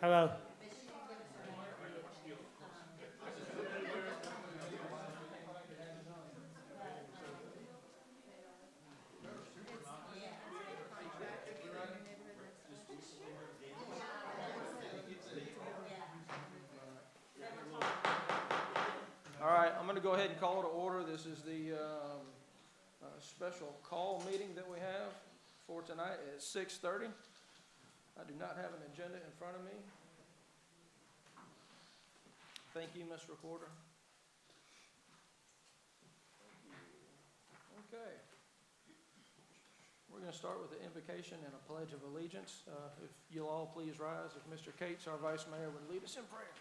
Hello. All right, I'm going to go ahead and call to order. This is the special call meeting that we have for tonight at 6:30. I do not have an agenda in front of me. Thank you, Ms. Recorder. Okay. We're going to start with the invocation and a pledge of allegiance. If you'll all please rise, if Mr. Cates, our Vice Mayor, would lead us in prayer.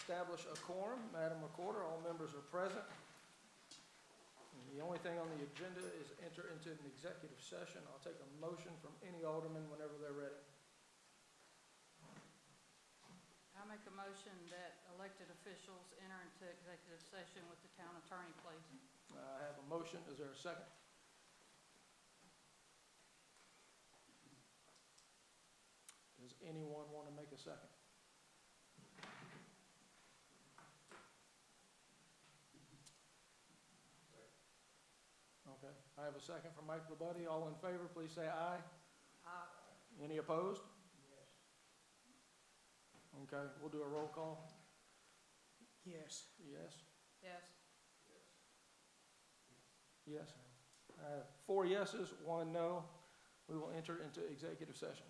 Establish a quorum. Madam Recorder, all members are present. And the only thing on the agenda is enter into an executive session. I'll take a motion from any alderman whenever they're ready. I'll make a motion that elected officials enter into executive session with the town attorney, please. I have a motion. Is there a second? Does anyone want to make a second? Okay, I have a second from Mike LaBuddy. All in favor, please say aye. Aye. Any opposed? Yes. Okay, we'll do a roll call. Yes. Yes? Yes. Yes. 4 yeses, 1 no. We will enter into executive session.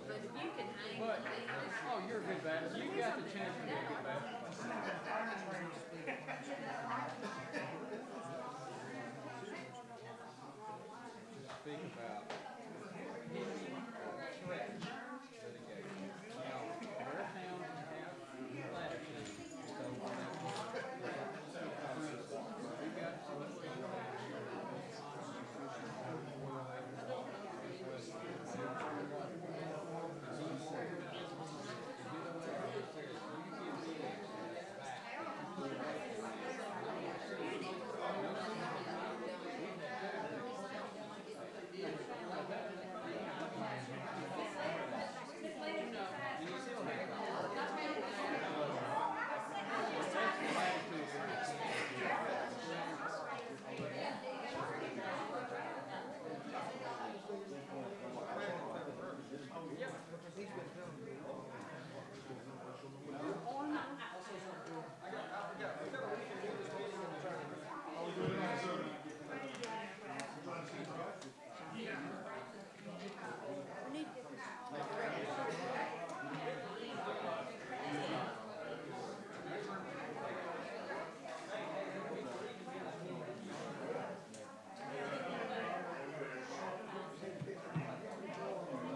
But if you can hang But, oh, you're a good bat. You got the chance to be a good bat. Speak about threat litigation. Now, their towns have latitude to go on that. We got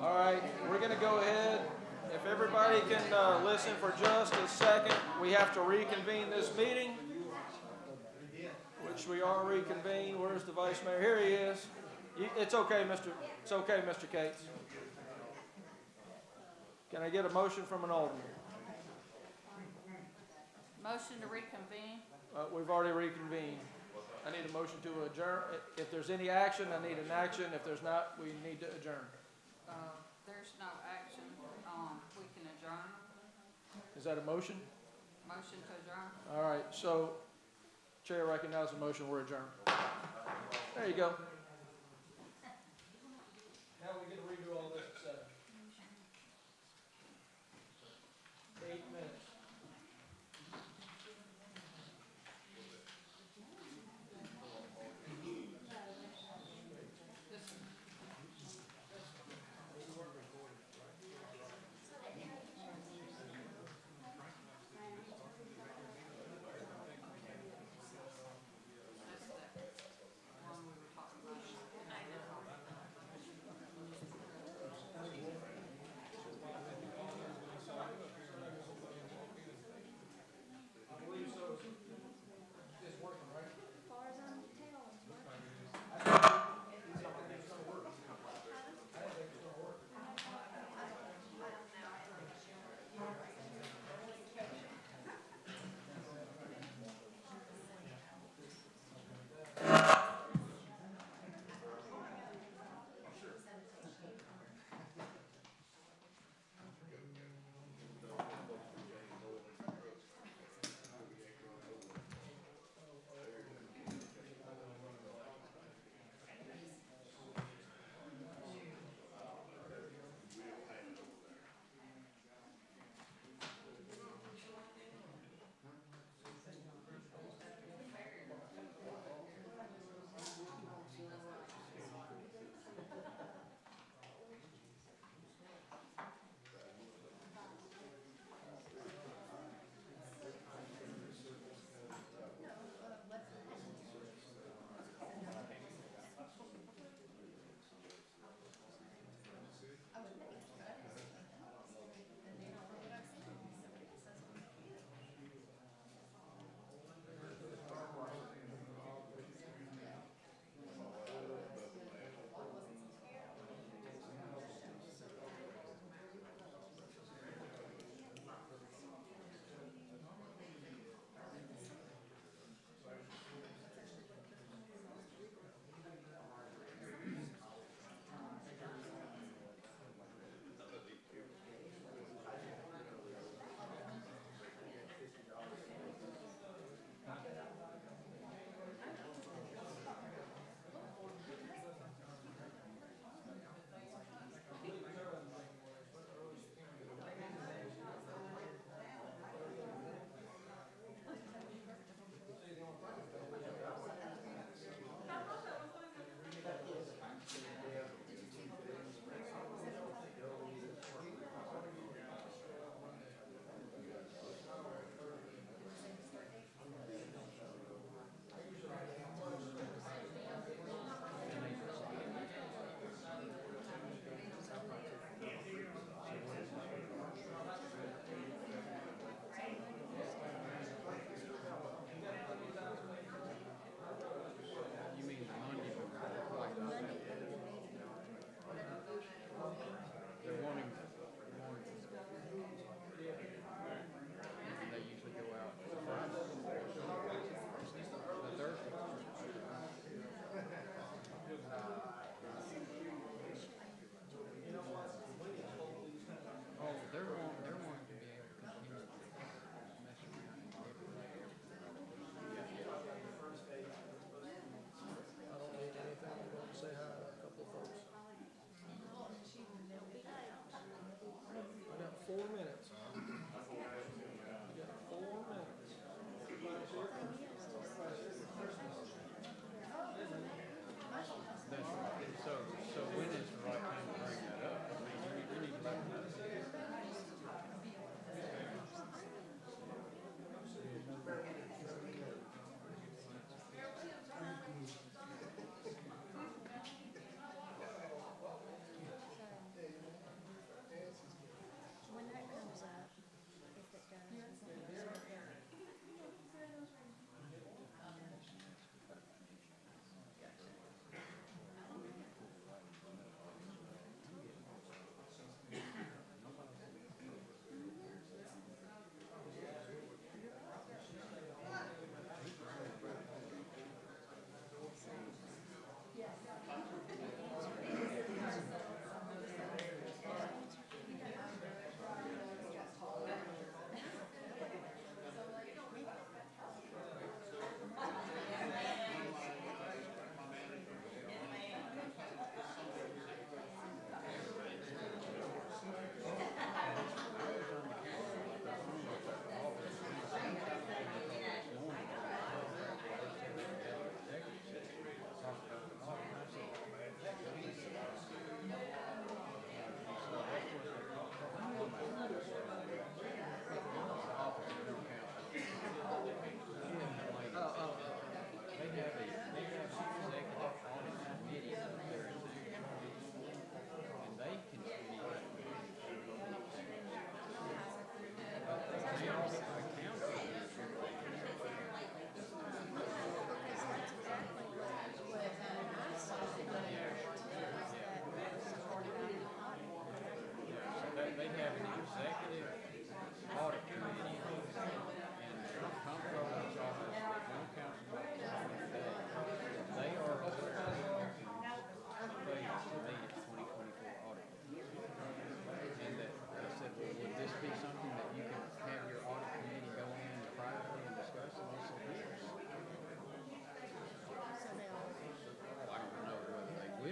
All right, we're going to go ahead. If everybody can listen for just a second, we have to reconvene this meeting, which we are reconvened. Where's the vice mayor? Here he is. It's okay, Mr. Cates. Can I get a motion from an alderman? motion to reconvene. We've already reconvened. I need a motion to adjourn. If there's any action, I need an action. If there's not, we need to adjourn. There's no action. We can adjourn. Is that a motion? Motion to adjourn. All right, so Chair recognizes the motion, we're adjourned. There you go. Now we get to redo all this at 7. 8 minutes. One we were talking about.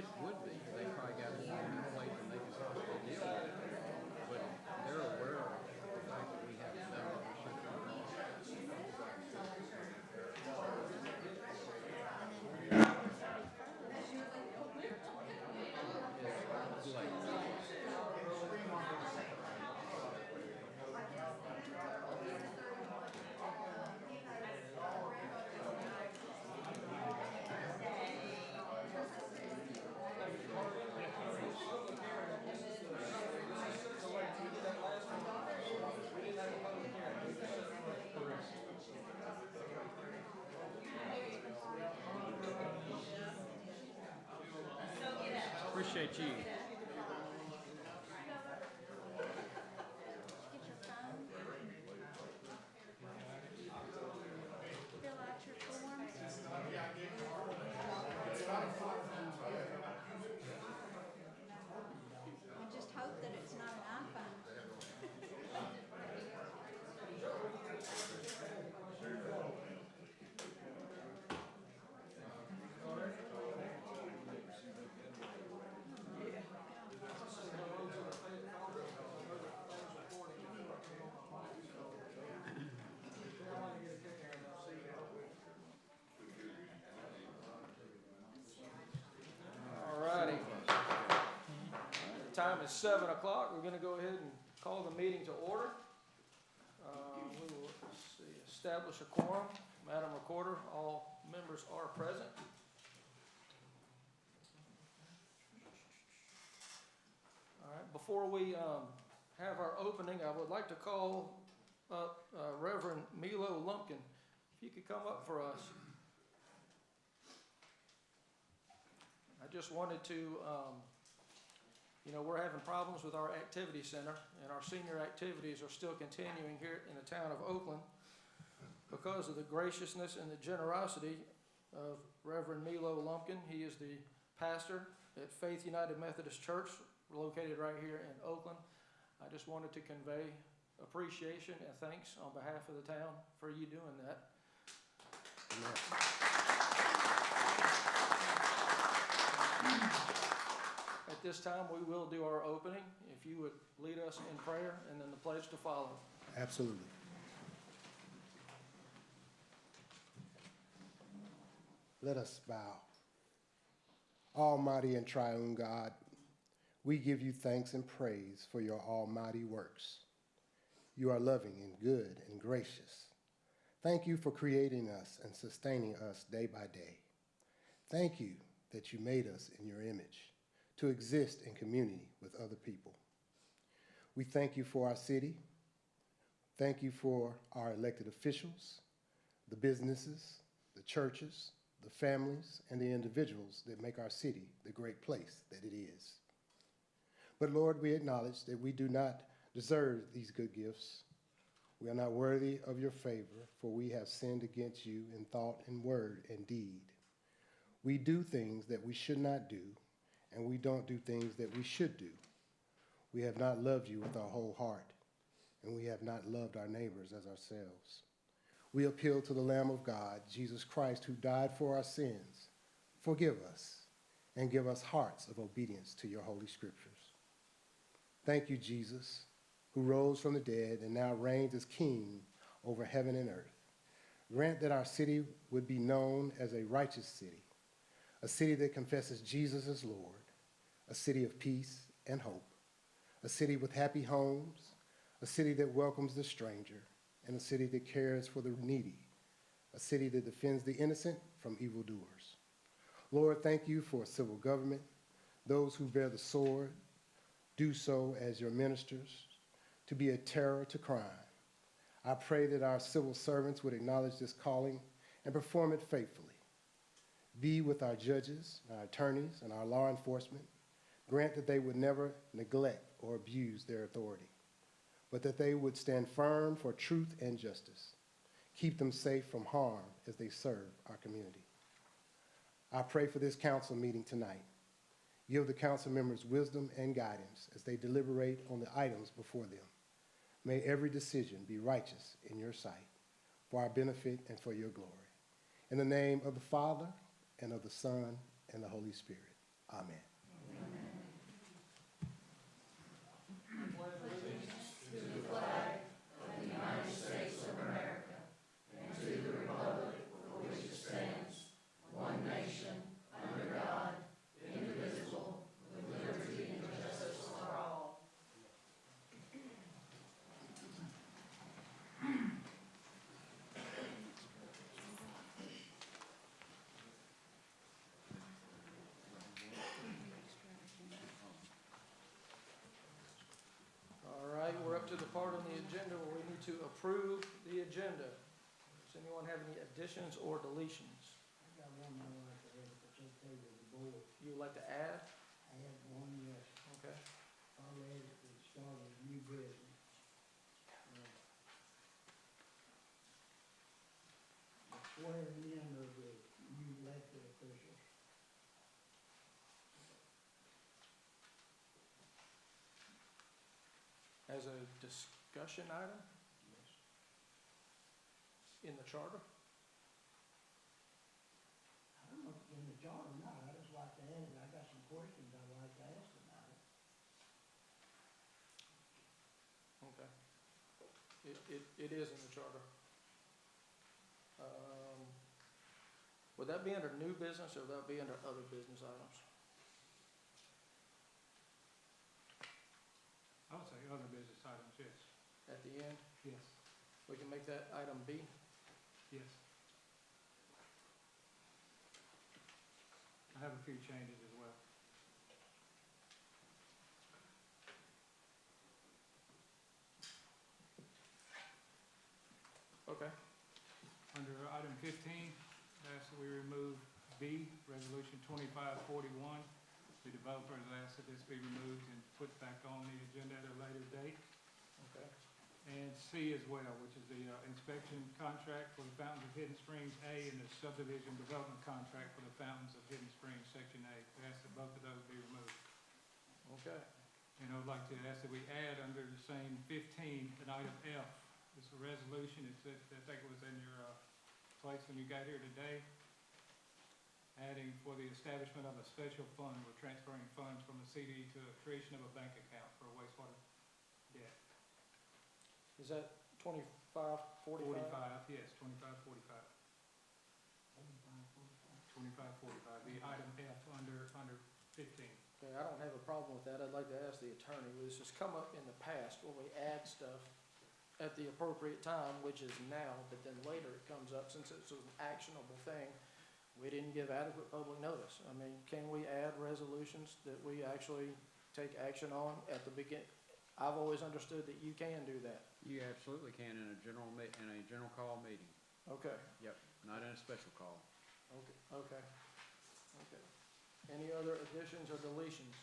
it would be. They probably got more on their plate than they can possibly deal with. But they're aware of the fact that we have done what we should have done. It's like, appreciate you. Get your phone. Fill out your forms. And just hope that it's not an iPhone. All righty. The time is 7 o'clock. We're going to go ahead and call the meeting to order. We will establish a quorum. Madam Recorder, all members are present. All right, before we have our opening, I would like to call up Reverend Milo Lumpkin. If you could come up for us. I just wanted to, we're having problems with our activity center, and our senior activities are still continuing here in the town of Oakland because of the graciousness and the generosity of Reverend Milo Lumpkin. He is the pastor at Faith United Methodist Church, located right here in Oakland. I just wanted to convey appreciation and thanks on behalf of the town for you doing that. At this time, we will do our opening. If you would lead us in prayer and then the pledge to follow. Absolutely. Let us bow. Almighty and triune God, we give you thanks and praise for your almighty works. You are loving and good and gracious. Thank you for creating us and sustaining us day by day. Thank you that you made us in your image to exist in community with other people. We thank you for our city. Thank you for our elected officials, the businesses, the churches, the families, and the individuals that make our city the great place that it is. But Lord, we acknowledge that we do not deserve these good gifts. We are not worthy of your favor, for we have sinned against you in thought and word and deed. We do things that we should not do, and we don't do things that we should do. We have not loved you with our whole heart, and we have not loved our neighbors as ourselves. We appeal to the Lamb of God, Jesus Christ, who died for our sins. Forgive us and give us hearts of obedience to your holy scriptures. Thank you, Jesus, who rose from the dead and now reigns as King over heaven and earth. Grant that our city would be known as a righteous city, a city that confesses Jesus as Lord, a city of peace and hope, a city with happy homes, a city that welcomes the stranger, and a city that cares for the needy, a city that defends the innocent from evildoers. Lord, thank you for civil government. Those who bear the sword do so as your ministers, to be a terror to crime. I pray that our civil servants would acknowledge this calling and perform it faithfully. Be with our judges, our attorneys, and our law enforcement. Grant that they would never neglect or abuse their authority, but that they would stand firm for truth and justice. Keep them safe from harm as they serve our community. I pray for this council meeting tonight. Give the council members wisdom and guidance as they deliberate on the items before them. May every decision be righteous in your sight, for our benefit and for your glory. In the name of the Father, and of the Son, and the Holy Spirit. Amen. All right, we're up to the part on the agenda where we need to approve the agenda. Does anyone have any additions or deletions? I got one more like to add, if it's okay with the board. You would like to add? I have one, yes. Okay. I'll add at the start of new business. Swearing in of the new elected officials. As a discussion item Yes. in the charter? I don't know if it's in the charter or not, I just like to add it, I got some questions I'd like to ask about it. Okay. It is in the charter. Would that be under new business or would that be under other business items? I would say other business items, yes. At the end, Yes. we can make that item B. Yes. I have a few changes as well. Okay. Under item 15, ask that we remove B, Resolution 2541. The developer has asked that this be removed and put back on the agenda at a later date. Okay. And C as well, which is the inspection contract for the Fountains of Hidden Springs A and the subdivision development contract for the Fountains of Hidden Springs Section A. We ask that both of those be removed. Okay. And I would like to ask that we add under the same 15, an item F. It's a resolution, I think it was in your place when you got here today. Adding for the establishment of a special fund, we're transferring funds from the CD to a creation of a bank account for a wastewater debt. Is that 2545? 45, yes, 2545. 25, 45. 2545, the item F under 15. Okay, I don't have a problem with that. I'd like to ask the attorney, this has come up in the past when we add stuff at the appropriate time, which is now, but then later it comes up, since it's an actionable thing, we didn't give adequate public notice. I mean, can we add resolutions that we actually take action on at the begin? I've always understood that you can do that. You absolutely can in a general call meeting. Okay, Yep, not in a special call. okay. Any other additions or deletions?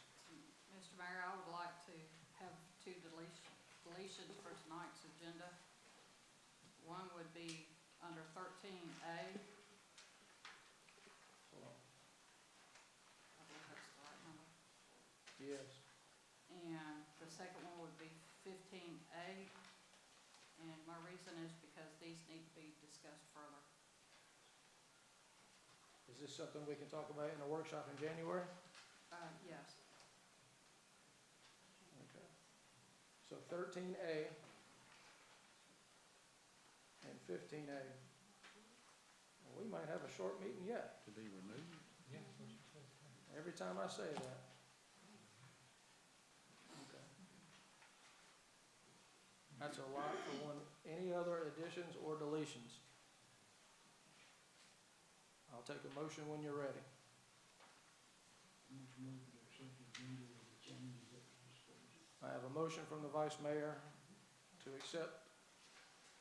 Mr. Mayor, I would like to have two deletions for tonight's agenda. One would be under 13A. Hold on. I believe that's the right number. Yes. And the second one would be 15A. And my reason is because these need to be discussed further. Is this something we can talk about in a workshop in January? Yes. Okay. So 13A and 15A. Well, we might have a short meeting yet, To be removed? Yeah, that's what you said. every time I say that. Okay. That's a lot for one. Any other additions or deletions? I'll take a motion when you're ready. Let's move to accept the agenda with the changes that we discussed. I have a motion from the Vice Mayor to accept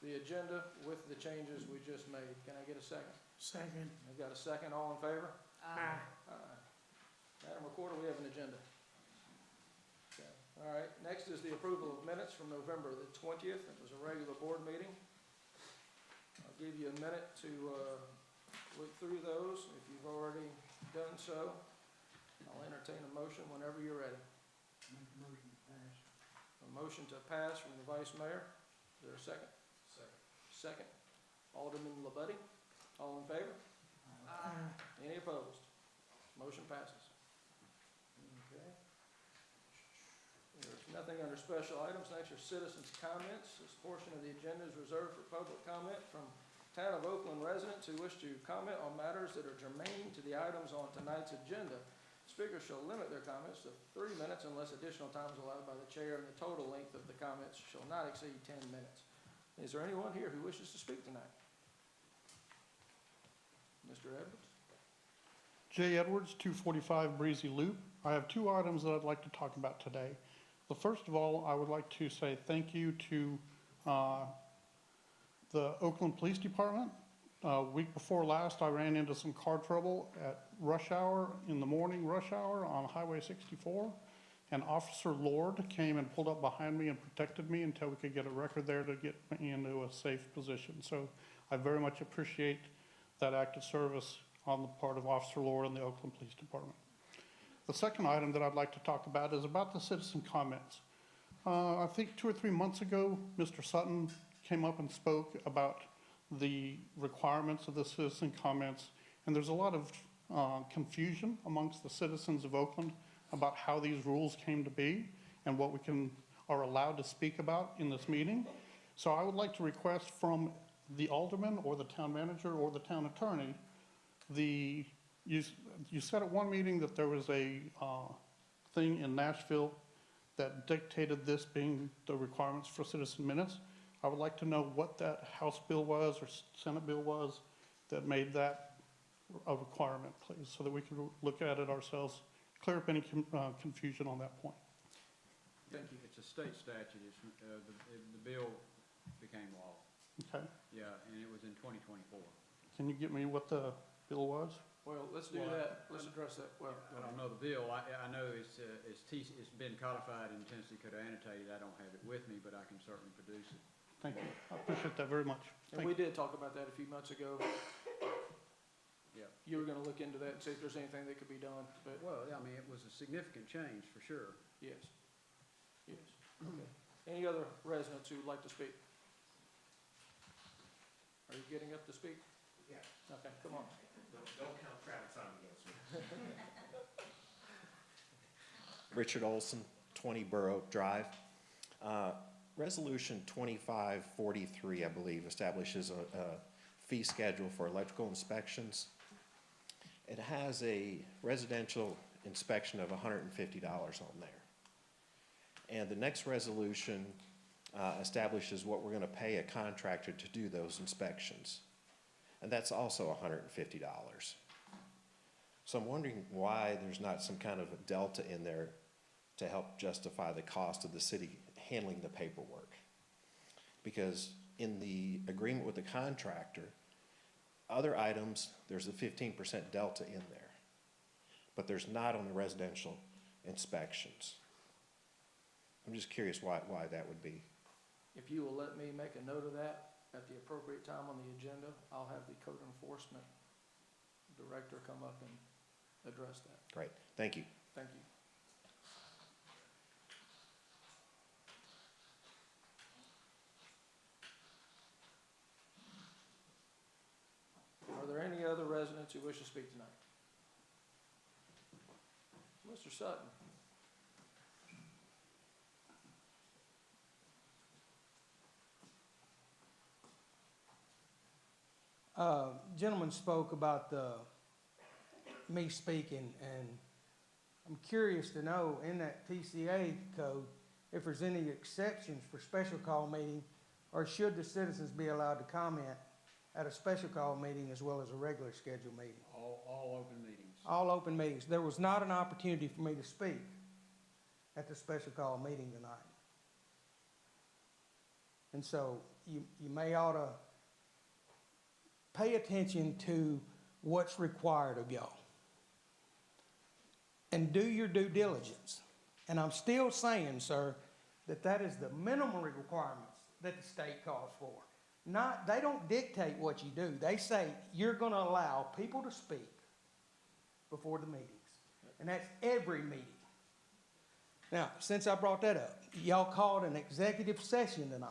the agenda with the changes we just made. Can I get a second? Second. I've got a second. All in favor? Aye. Aye. Madam Recorder, we have an agenda. Okay. All right, next is the approval of minutes from November the 20th. It was a regular board meeting. I'll give you a minute to look through those. If you've already done so, I'll entertain a motion whenever you're ready. Make a motion to pass. A motion to pass from the Vice Mayor. Is there a second? Second. Second. Alderman LaBuddy. All in favor? Aye. Any opposed? Motion passes. nothing under special items. Next are citizens' comments. This portion of the agenda is reserved for public comment from Town of Oakland residents who wish to comment on matters that are germane to the items on tonight's agenda. Speakers shall limit their comments to 3 minutes unless additional time is allowed by the chair, and the total length of the comments shall not exceed 10 minutes. Is there anyone here who wishes to speak tonight? Mr. Edwards? Jay Edwards, 245 Breezy Loop. I have 2 items that I'd like to talk about today. The first of all, I would like to say thank you to the Oakland Police Department. Week before last, I ran into some car trouble at rush hour, in the morning rush hour on Highway 64. And Officer Lord came and pulled up behind me and protected me until we could get a record there to get me into a safe position. So I very much appreciate that act of service on the part of Officer Lord and the Oakland Police Department. The second item that I'd like to talk about is about the citizen comments. I think 2 or 3 months ago, Mr. Sutton came up and spoke about the requirements of the citizen comments, and there's a lot of confusion amongst the citizens of Oakland about how these rules came to be and what we are allowed to speak about in this meeting. So I would like to request from the alderman or the town manager or the town attorney, you said at one meeting that there was a thing in Nashville that dictated this being the requirements for citizen minutes. I would like to know what that House bill was or Senate bill was that made that a requirement, please, so that we can look at it ourselves, clear up any confusion on that point. Thank you. It's a state statute. The bill became law. Okay. Yeah, and it was in 2024. Can you get me what the bill was? Well, let's do that. Let's address that. Well, I don't know the bill. I know it's been codified in Tennessee Code Annotated. I don't have it with me, but I can certainly produce it. Thank you. I appreciate that very much. and we did talk about that a few months ago. Yeah. You were gonna look into that and see if there's anything that could be done, but Well, I mean, it was a significant change for sure. yes. Yes. Okay. Any other residents who would like to speak? Are you getting up to speak? Yeah. Okay, come on. Don't count Travis on against me. Richard Olson, 20 Borough Drive. Resolution 2543, I believe, establishes a fee schedule for electrical inspections. It has a residential inspection of $150 on there. And the next resolution establishes what we're going to pay a contractor to do those inspections. And that's also $150. So I'm wondering why there's not some kind of a delta in there to help justify the cost of the city handling the paperwork. Because in the agreement with the contractor, other items, there's a 15% delta in there. But there's not on the residential inspections. I'm just curious why that would be. If you will let me make a note of that at the appropriate time on the agenda, I'll have the code enforcement director come up and address that. Great, thank you. Thank you. Are there any other residents who wish to speak tonight? Mr. Sutton. Gentleman spoke about me speaking, and I'm curious to know in that TCA code if there's any exceptions for special call meeting, or should the citizens be allowed to comment at a special call meeting as well as a regular scheduled meeting? All open meetings. All open meetings. There was not an opportunity for me to speak at the special call meeting tonight. And so you may ought to pay attention to what's required of y'all. And do your due diligence. And I'm still saying, sir, that is the minimum requirements that the state calls for. They don't dictate what you do. They say you're going to allow people to speak before the meetings. And that's every meeting. Now, since I brought that up, y'all called an executive session tonight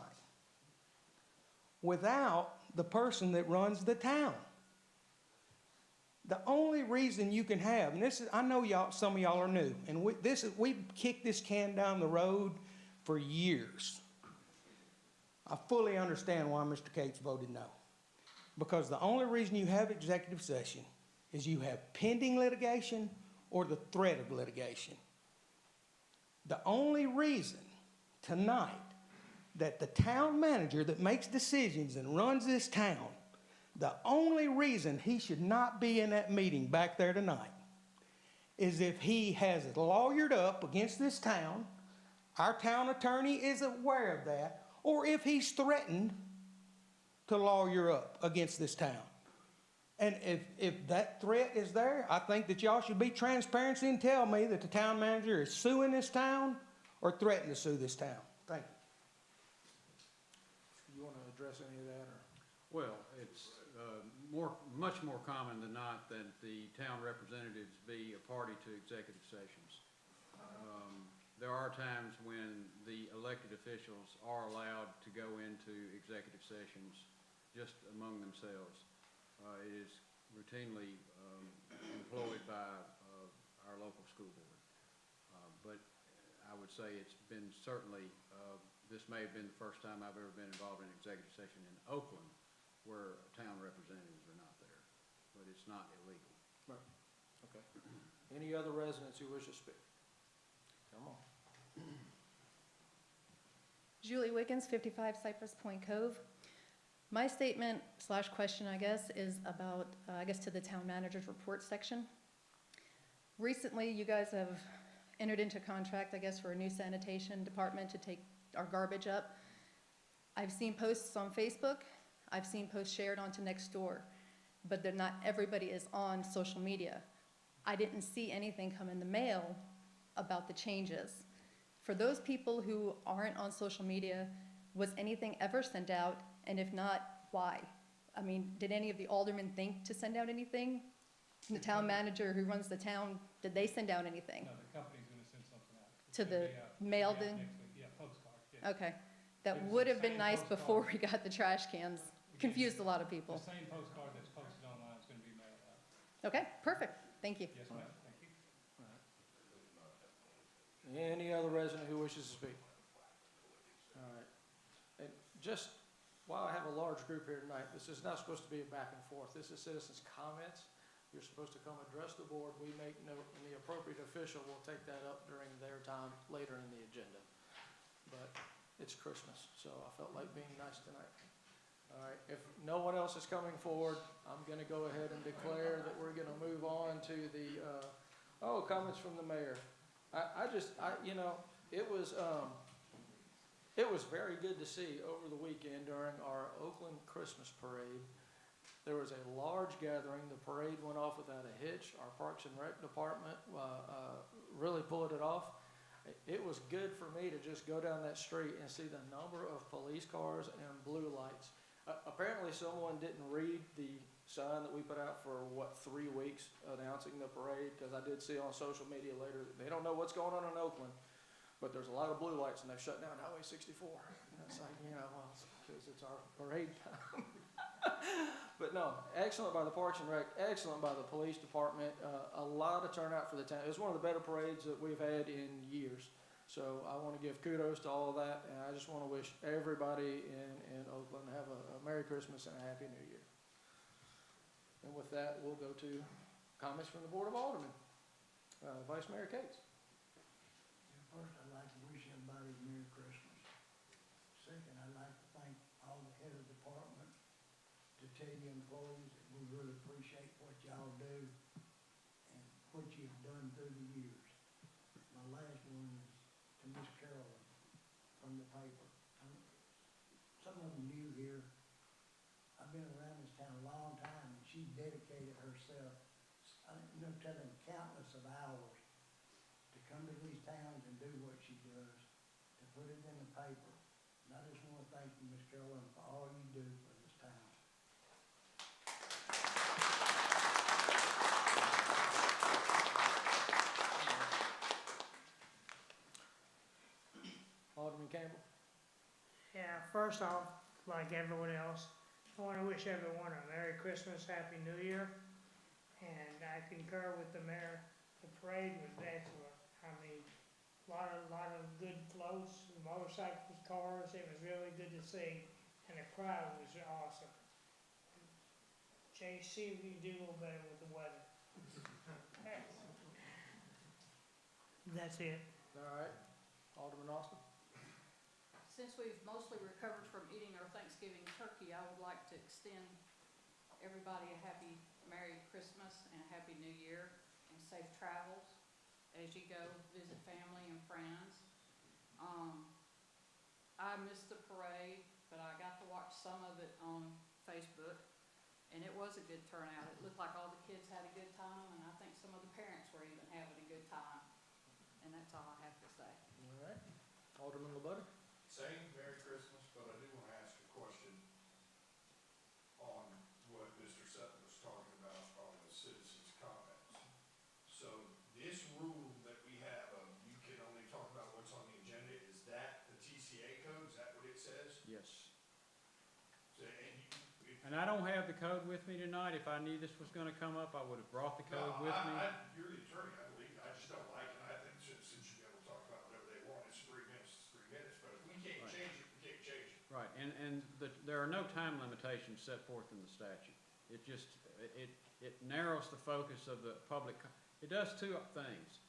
without the person that runs the town. The only reason you can have, and this is, I know y'all, some of y'all are new, and we've kicked this can down the road for years. I fully understand why Mr. Cates voted no. Because the only reason you have executive session is you have pending litigation or the threat of litigation. The only reason tonight that the town manager that makes decisions and runs this town, the only reason he should not be in that meeting back there tonight is if he has it lawyered up against this town, our town attorney is aware of that, or if he's threatened to lawyer up against this town. And if that threat is there, I think that y'all should be transparency and tell me that the town manager is suing this town or threatening to sue this town. Thank you. You want to address any of that, or? Well, it's much more common than not that the town representatives be a party to executive sessions. There are times when the elected officials are allowed to go into executive sessions just among themselves. It is routinely employed by our local school board. But I would say it's been certainly, this may have been the first time I've ever been involved in an executive session in Oakland where town representatives are not there, but it's not illegal. Right, okay. Any other residents who wish to speak? Come on. Julie Wiggins, 55 Cypress Point Cove. My statement / question, I guess, is about, to the town manager's report section. Recently, you guys have entered into contract, for a new sanitation department to take our garbage up. I've seen posts on Facebook. I've seen posts shared onto Nextdoor, but not everybody is on social media. I didn't see anything come in the mail about the changes. For those people who aren't on social media, was anything ever sent out? And if not, why? I mean, did any of the aldermen think to send out anything? The town manager who runs the town, did they send out anything? No, the company's gonna send something out. It's To gonna the be, mailed yeah, in? next week. Yeah, postcard, yeah. Okay, It that was would the have been same nice postcard. before we got the trash cans. Confused a lot of people. The same postcard that's posted online is gonna be mailed out. Okay, perfect, thank you. Yes, ma'am, thank you. Any other resident who wishes to speak? All right. And just, while I have a large group here tonight, this is not supposed to be a back and forth. This is citizens' comments. You're supposed to come address the board. We make note, and the appropriate official will take that up during their time later in the agenda. But it's Christmas, so I felt like being nice tonight. All right, if no one else is coming forward, I'm gonna go ahead and declare that we're gonna move on to the, comments from the mayor. It was very good to see over the weekend during our Oakland Christmas parade. There was a large gathering. The parade went off without a hitch. Our Parks and Rec department really pulled it off. It was good for me to just go down that street and see the number of police cars and blue lights. Apparently someone didn't read the sign that we put out for, 3 weeks announcing the parade, because I did see on social media later that they don't know what's going on in Oakland, but there's a lot of blue lights and they've shut down Highway 64. And it's like, because it's our parade time. But no, excellent by the Parks and Rec, excellent by the police department. A lot of turnout for the town. It was one of the better parades that we've had in years. So I want to give kudos to all of that, and I just want to wish everybody in Oakland have a Merry Christmas and a Happy New Year. And with that, we'll go to comments from the Board of Aldermen. Vice Mayor Cates. First, I'd like to wish everybody a Merry Christmas. Second, I'd like to thank all the head of department, to tell you employees that we really appreciate what y'all do and what you've done through the years. My last one is to Miss Carolyn from the paper. Some of them new here. I've been around this town a long time, and she dedicated herself, telling countless of hours to come to these towns and do what she does, to put it in the paper. And I just want to thank you, Miss Carolyn, for all you do for this town. Alderman Campbell. Yeah, first off, like everyone else, I want to wish everyone a Merry Christmas, Happy New Year. And I concur with the mayor. The parade was excellent. I mean, a lot of good floats, motorcycles, cars, it was really good to see, and the crowd was awesome. Jay, see if you can do a little better with the weather. That's it. All right, Alderman Austin? Since we've mostly recovered from eating our Thanksgiving turkey, I would like to extend everybody a happy Merry Christmas and a Happy New Year and safe travels as you go visit family and friends. I missed the parade, but I got to watch some of it on Facebook, and it was a good turnout. It looked like all the kids had a good time, and I think some of the parents were even having a good time. And that's all I have to say. All right, Alderman LeButter? Same Merry Christmas, but I do want to ask a question on what Mr. Sutton was talking about on the citizens' comments. So this rule that we have of you can only talk about what's on the agenda, is that the TCA code? Is that what it says? Yes. So, And I don't have the code with me tonight. If I knew this was gonna come up, I would have brought the code with me. You're the attorney, I believe. I just don't like it. I think since you'll be able to talk about whatever they want, it's 3 minutes, it's 3 minutes. But if we can't Right. change it, we can't change it. Right, and there are no time limitations set forth in the statute. It just, it narrows the focus of the public, it does two things.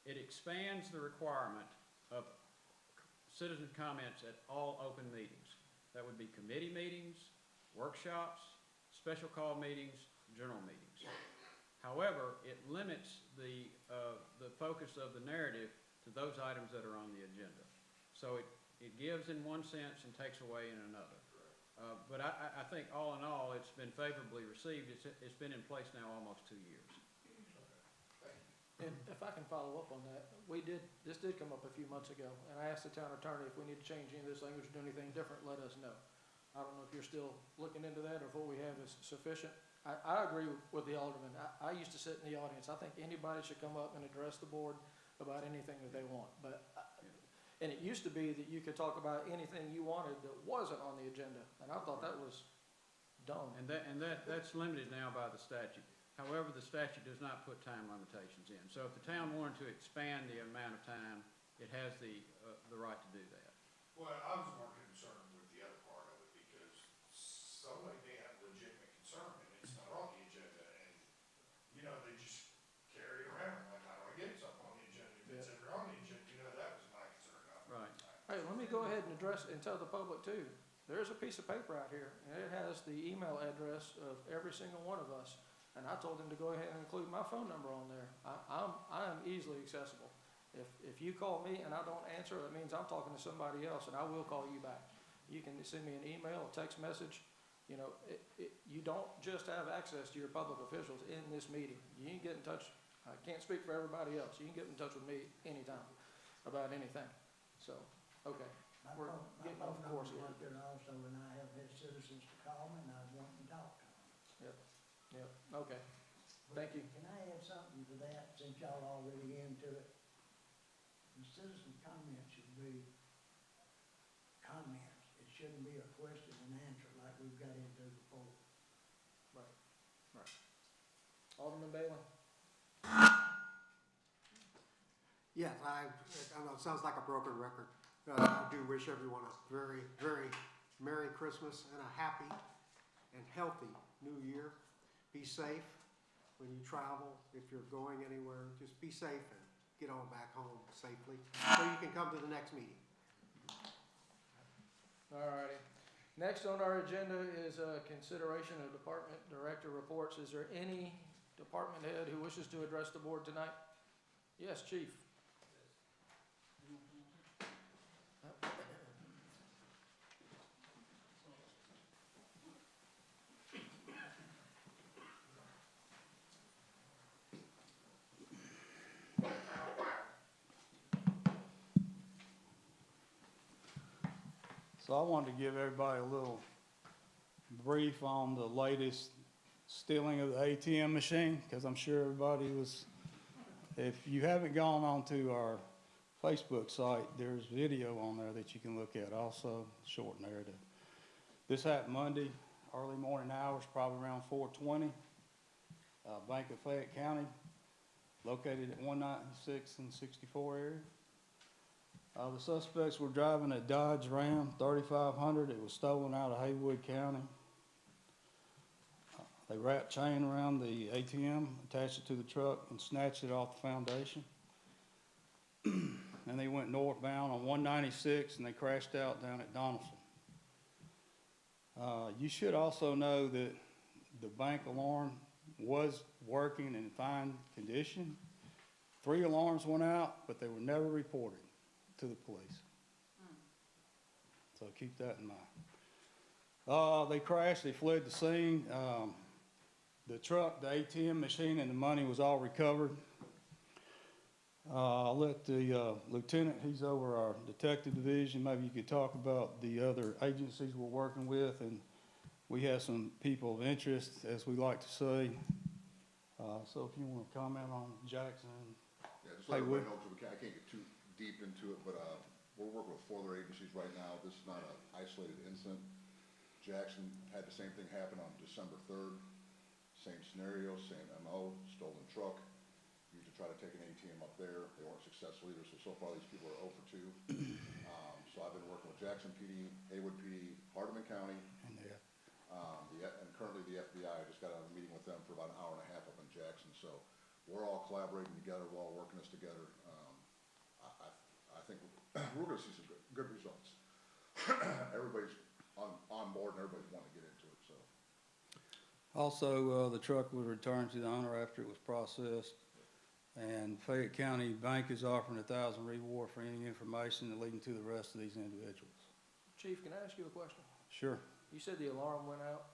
It expands the requirement of citizen comments at all open meetings. That would be committee meetings, workshops, special call meetings, general meetings. However, it limits the focus of the narrative to those items that are on the agenda. So it gives in one sense and takes away in another. But I think all in all, it's been favorably received. It's been in place now almost 2 years. And if I can follow up on that, this did come up a few months ago, and I asked the town attorney if we need to change any of this language, do anything different, let us know. I don't know if you're still looking into that, or if what we have is sufficient. I agree with the alderman. I used to sit in the audience. I think anybody should come up and address the board about anything that they want. And it used to be that you could talk about anything you wanted that wasn't on the agenda, and I thought that was dumb. And that's limited now by the statute. However, the statute does not put time limitations in. So if the town wanted to expand the amount of time, it has the right to do that. Well, I was more concerned with the other part of it, because somebody may have legitimate concern and it's not on the agenda, and, you know, they just carry it around, like, how do I get something on the agenda? If it's ever on the agenda, you know, that was my concern. Right. Hey, let me go ahead and address and tell the public too. There's a piece of paper out here, and it has the email address of every single one of us. And I told him to go ahead and include my phone number on there. I am easily accessible. If you call me and I don't answer, that means I'm talking to somebody else, and I will call you back. You can send me an email, a text message. You know, you don't just have access to your public officials in this meeting. You can get in touch. I can't speak for everybody else. You can get in touch with me anytime about anything. So, okay. We're getting off course here. Also, and I have had citizens to call me, and I want to talk to them. Yep, okay. Thank you. Can I add something to that, since y'all already into it? The citizen comments should be comments. It shouldn't be a question and answer like we've got into before. Right. Alderman Bailey? Yes, I know it sounds like a broken record. I do wish everyone a very, very Merry Christmas and a happy and healthy New Year. Be safe when you travel. If you're going anywhere, just be safe and get on back home safely so you can come to the next meeting. All righty. Next on our agenda is consideration of department director reports. Is there any department head who wishes to address the board tonight? Yes, Chief. So I wanted to give everybody a little brief on the latest stealing of the ATM machine, because I'm sure everybody was, if you haven't gone onto our Facebook site, there's video on there that you can look at, also short narrative. This happened Monday, early morning hours, probably around 4:20, Bank of Fayette County, located at 196 and 64 area. The suspects were driving a Dodge Ram 3500. It was stolen out of Haywood County. They wrapped chain around the ATM, attached it to the truck, and snatched it off the foundation. And they went northbound on 196, and they crashed out down at Donaldson. You should also know that the bank alarm was working in fine condition. 3 alarms went out, but they were never reported to the police. So keep that in mind. They crashed, they fled the scene. The truck, the ATM machine, and the money was all recovered. I'll let the lieutenant, he's over our detective division, maybe you could talk about the other agencies we're working with, and we have some people of interest, as we like to say. So if you want to comment on Jackson. Yeah, just let everybody know, I can't get too deep into it, but we're working with 4 other agencies right now. This is not an isolated incident. Jackson had the same thing happen on December 3rd. Same scenario, same MO, stolen truck. Used to try to take an ATM up there. They weren't successful either, so far these people are 0 for 2. So I've been working with Jackson PD, Haywood PD, Hardeman County, and currently the FBI. I just got out of a meeting with them for about an hour and a half up in Jackson. So we're all collaborating together, we're all working this together. I think we're going to see some good results. Everybody's on board and everybody's wanting to get into it. So. Also, the truck was returned to the owner after it was processed. And Fayette County Bank is offering a $1,000 reward for any information leading to the rest of these individuals. Chief, can I ask you a question? Sure. You said the alarm went out?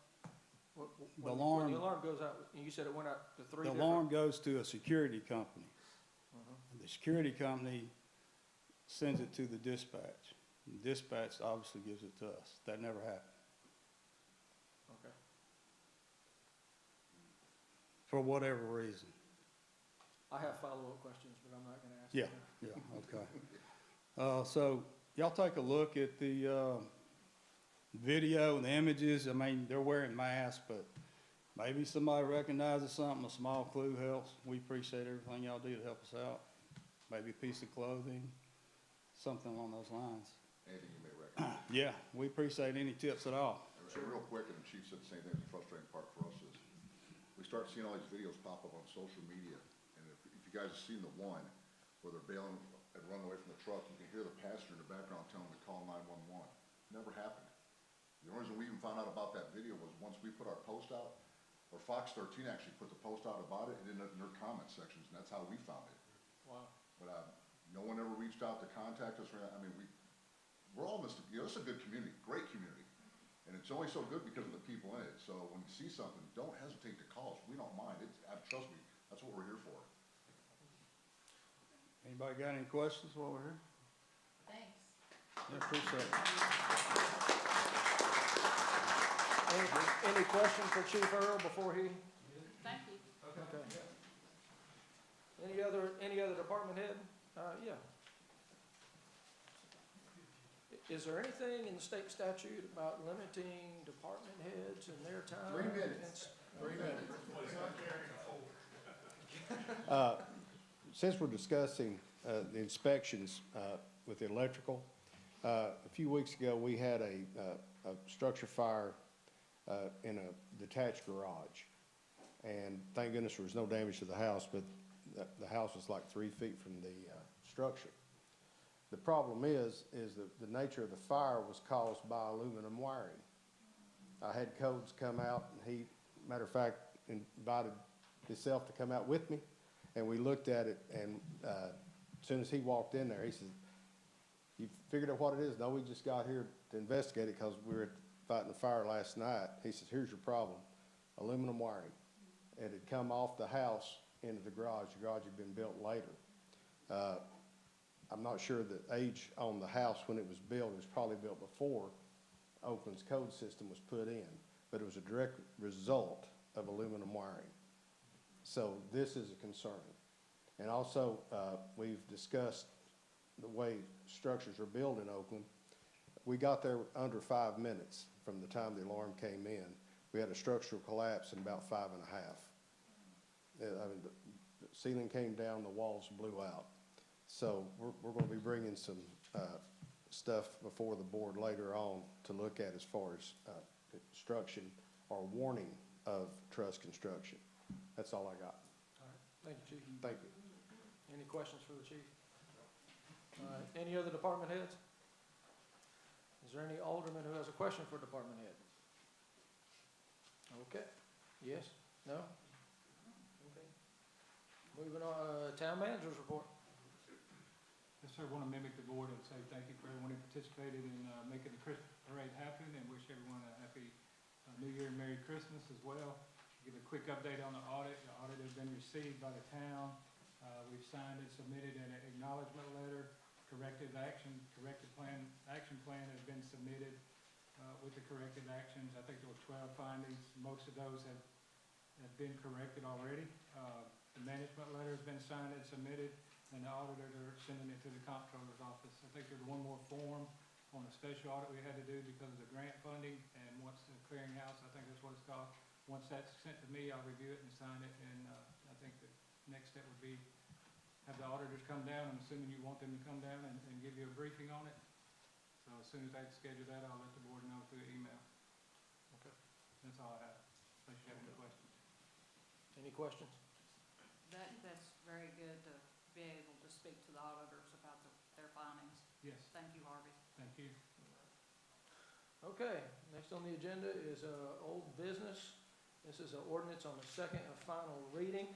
The alarm, when the alarm goes out, you said it went out to 3 different... The alarm goes to a security company. The security company sends it to the dispatch. The dispatch obviously gives it to us. That never happened. Okay. For whatever reason. I have follow-up questions, but I'm not going to ask Yeah, them. yeah, okay. So y'all take a look at the video and the images. I mean, they're wearing masks, but maybe somebody recognizes something, a small clue helps. We appreciate everything y'all do to help us out. Maybe a piece of clothing, something along those lines. Anything you may recognize. Yeah, we appreciate any tips at all. Real quick, and the chief said the same thing, the frustrating part for us is we start seeing all these videos pop up on social media. And if you guys have seen the one where they're bailing and running away from the truck, you can hear the passenger in the background telling them to call 911. Never happened. The only reason we even found out about that video was once we put our post out, or Fox 13 actually put the post out about it, and in their comment sections, and that's how we found it. Wow. But no one ever reached out to contact us. I mean, we're all in this, it's a good community, great community. And it's only so good because of the people in it. So when you see something, don't hesitate to call us. We don't mind. Trust me, that's what we're here for. Anybody got any questions while we're here? Thanks. Yeah, appreciate it. Any question for Chief Earl before he? Thank you. Okay. Any other department head? Yeah. Is there anything in the state statute about limiting department heads and their time? 3 minutes. 3 minutes. Since we're discussing the inspections with the electrical, a few weeks ago we had a structure fire in a detached garage. And thank goodness there was no damage to the house, but the house was like 3 feet from the structure. The problem is that the nature of the fire was caused by aluminum wiring. I had codes come out, and he, matter of fact, invited himself to come out with me, and we looked at it, and as soon as he walked in there, he said, "You figured out what it is?" "No, we just got here to investigate it because we were fighting the fire last night." He says, "Here's your problem, aluminum wiring." It had come off the house into the garage. The garage had been built later. I'm not sure the age on the house when it was built. It was probably built before Oakland's code system was put in, but it was a direct result of aluminum wiring. So this is a concern. And also, we've discussed the way structures are built in Oakland. We got there under 5 minutes from the time the alarm came in. We had a structural collapse in about 5.5. I mean, the ceiling came down, the walls blew out. So we're gonna be bringing some, stuff before the board later on to look at as far as, construction or warning of truss construction. That's all I got. All right, thank you, Chief. Thank you. Any questions for the chief? All right, any other department heads? Is there any alderman who has a question for department head? Okay, yes, no? Okay. Moving on, town manager's report. Yes, sir, want to mimic the board and say thank you for everyone who participated in making the Christmas parade happen, and wish everyone a happy New Year and Merry Christmas as well. Give a quick update on the audit. The audit has been received by the town. We've signed and submitted an acknowledgement letter. Corrective action plan has been submitted with the corrective actions. I think there were 12 findings. Most of those have been corrected already. The management letter has been signed and submitted, and the auditors are sending it to the comptroller's office. I think there's one more form on a special audit we had to do because of the grant funding, and once the clearinghouse, I think that's what it's called, once that's sent to me, I'll review it and sign it, and I think the next step would be have the auditors come down. I'm assuming you want them to come down and give you a briefing on it. So as soon as I schedule that, I'll let the board know through email. Okay. That's all I have, unless you have any questions. Any questions? That's very good to be able to speak to the auditors about their findings. Yes, Thank you, Harvey. thank you. Okay, next on the agenda is old business. This is an ordinance on the second and final reading.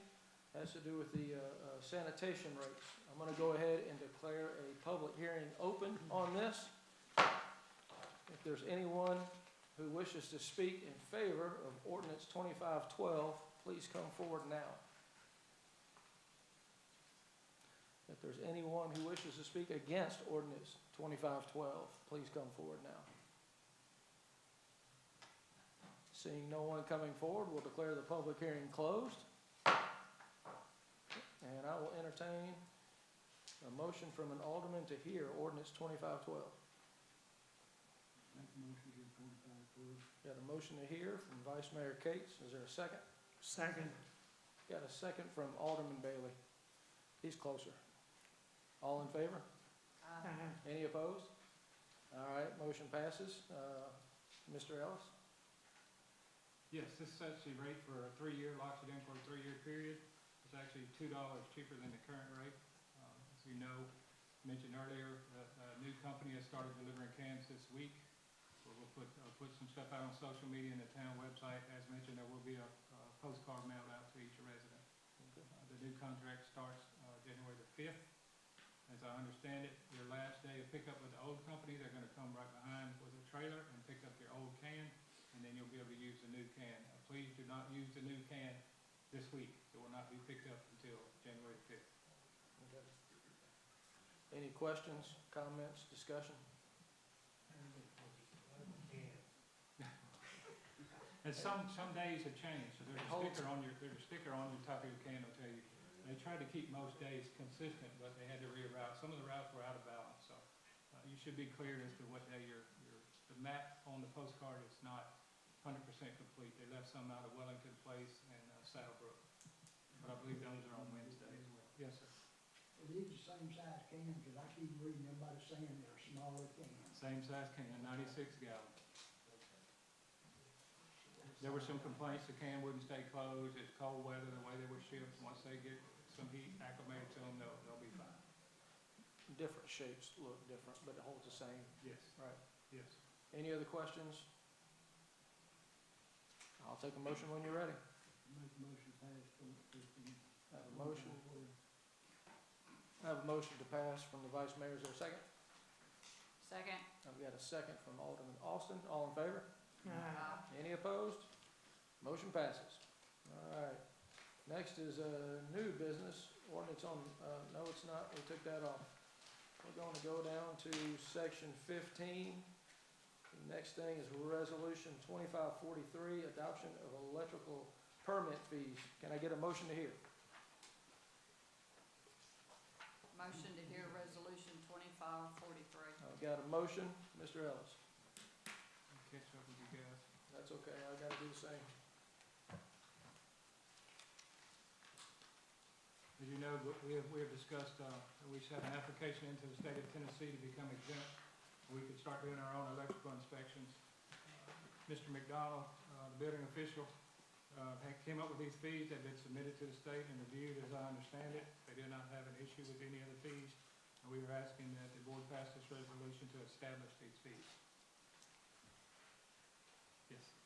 Has to do with the sanitation rates. I'm going to go ahead and declare a public hearing open on this. If there's anyone who wishes to speak in favor of ordinance 2512, please come forward now. If there's anyone who wishes to speak against ordinance 2512, please come forward now. Seeing no one coming forward, we'll declare the public hearing closed. And I will entertain a motion from an alderman to hear ordinance 2512. Got a motion to hear from Vice Mayor Cates. Is there a second? Second. Got a second from Alderman Bailey. He's closer. All in favor? Any opposed? All right, motion passes. Mr. Ellis? Yes, this sets the rate for a 3-year, locks it in for a 3-year period. It's actually $2 cheaper than the current rate. As you know, mentioned earlier, a new company has started delivering cans this week. So we'll put some stuff out on social media and the town website. As mentioned, there will be a postcard mailed out to each resident. Okay. The new contract starts January the 5th. As I understand it, your last day of pickup with the old company, they're going to come right behind with a trailer and pick up your old can, and then you'll be able to use the new can. Please do not use the new can this week. It will not be picked up until January 5th. Okay. Any questions, comments, discussion? And some days have changed, so there's a sticker on your top of your can will tell you. They tried to keep most days consistent, but they had to reroute. Some of the routes were out of balance, so you should be clear as to what day the map on the postcard is not 100% complete. They left some out of Wellington Place and Saddlebrook, but I believe those are on Wednesday as well. Yes, sir. Are these the same size cans? Because I keep reading everybody saying they're smaller cans. Same size can, 96 gallon. There were some complaints the can wouldn't stay closed. It's cold weather, the way they were shipped. Once they get some heat acclimated to them, they'll be fine. Different shapes look different, but it holds the same. Yes. Right. Yes. Any other questions? I'll take a motion when you're ready. Make a motion pass for 15. I have a motion. I have a motion to pass from the Vice Mayor. Is there a second? Second. I've got a second from Alderman Austin. All in favor? Any opposed? Motion passes. All right. Next is new business. Ordinance on, no, it's not. We took that off. We're going to go down to section 15. The next thing is resolution 2543, adoption of electrical permit fees. Can I get a motion to hear? Motion to hear resolution 2543. I've got a motion. Mr. Ellis. Catch up with you guys. That's okay. I gotta do the same. As As you know, but we have discussed, we should have an application into the state of Tennessee to become exempt. We could start doing our own electrical inspections. Mr. McDonald, the building official, came up with these fees that have been submitted to the state and reviewed, as I understand it. They did not have an issue with any of the fees. And we were asking that the board pass this resolution to establish these fees. Yes.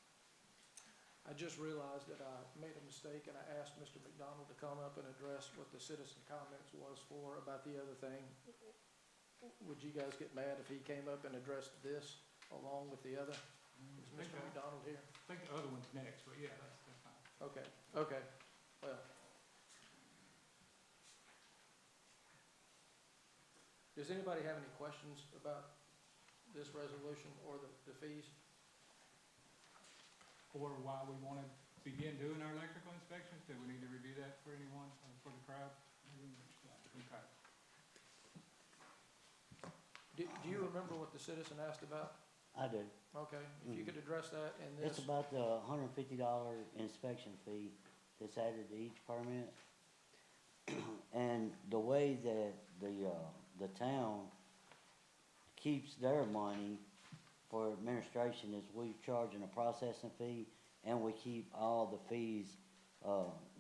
I just realized that I made a mistake and I asked Mr. McDonald to come up and address what the citizen comments was for about the other thing. Would you guys get mad if he came up and addressed this along with the other? Is Mr. McDonald here? I think the other one's next, but yeah, that's fine. Okay, okay, well. Does anybody have any questions about this resolution or the fees? Or why we want to begin doing our electrical inspections? Do we need to review that for anyone, for the crowd? Okay. Do you remember what the citizen asked about? I do. Okay, if you could address that in this. It's about the $150 inspection fee that's added to each permit. And the way that the town keeps their money for administration is we charging a processing fee and we keep all the fees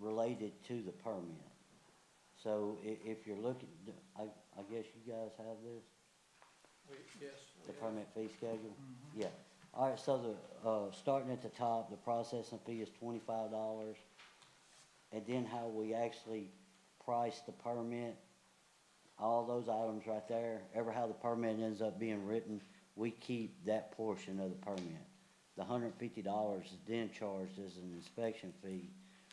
related to the permit. So if you're looking, I guess you guys have this? Yes. The permit fee schedule? Yeah. All right, so starting at the top, the processing fee is $25. And then how we actually price the permit, all those items right there, how the permit ends up being written, we keep that portion of the permit. The $150 is then charged as an inspection fee,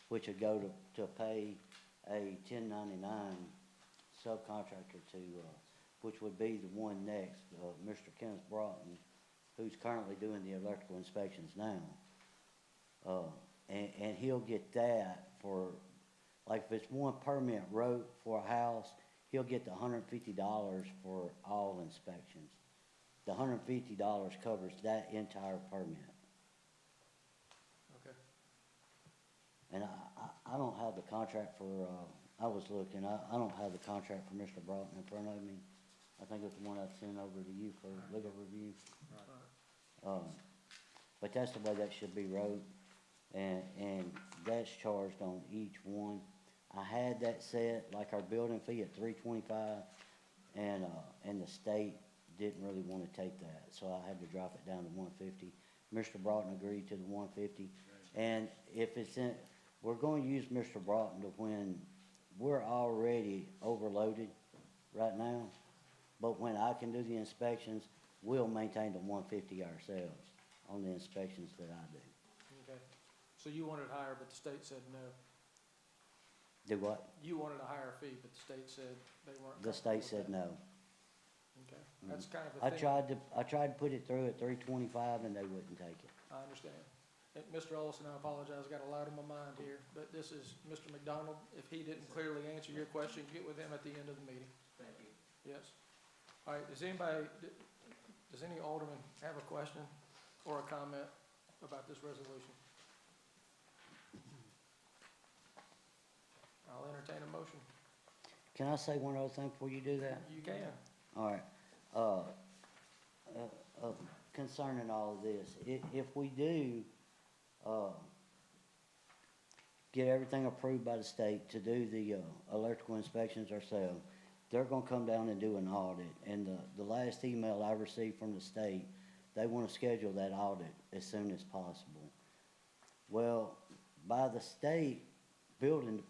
which would go to pay a 1099 subcontractor which would be the one next, Mr. Kenneth Broughton, who's currently doing the electrical inspections now. And he'll get that for, like if it's one permit wrote for a house, he'll get the $150 for all inspections. The $150 covers that entire permit. Okay. And I don't have the contract for, I was looking, I don't have the contract for Mr. Broughton in front of me. I think it's the one I sent over to you for legal review. But that's the way that should be wrote, and that's charged on each one. I had that set, like our building fee at $325, and the state didn't really want to take that, so I had to drop it down to $150. Mr. Broughton agreed to the $150, and if it's in, we're going to use Mr. Broughton to when we're already overloaded right now, but when I can do the inspections, we'll maintain the $150 ourselves on the inspections that I do. Okay, so you wanted higher, but the state said no. Do what? You wanted a higher fee, but the state said they weren't. The state said no. Okay, that's kind of a thing. I tried to put it through at $325 and they wouldn't take it. I understand. Mr. Olson, I apologize, I got a lot on my mind here, but this is Mr. McDonald. If he didn't clearly answer your question, get with him at the end of the meeting. Thank you. Yes. All right, does any alderman have a question or a comment about this resolution? I'll entertain a motion. Can I say one other thing before you do that? You can. All right. Concerning all of this, if we do get everything approved by the state to do the electrical inspections ourselves, they're gonna come down and do an audit. And the last email I received from the state, they wanna schedule that audit as soon as possible. Well, by the state building,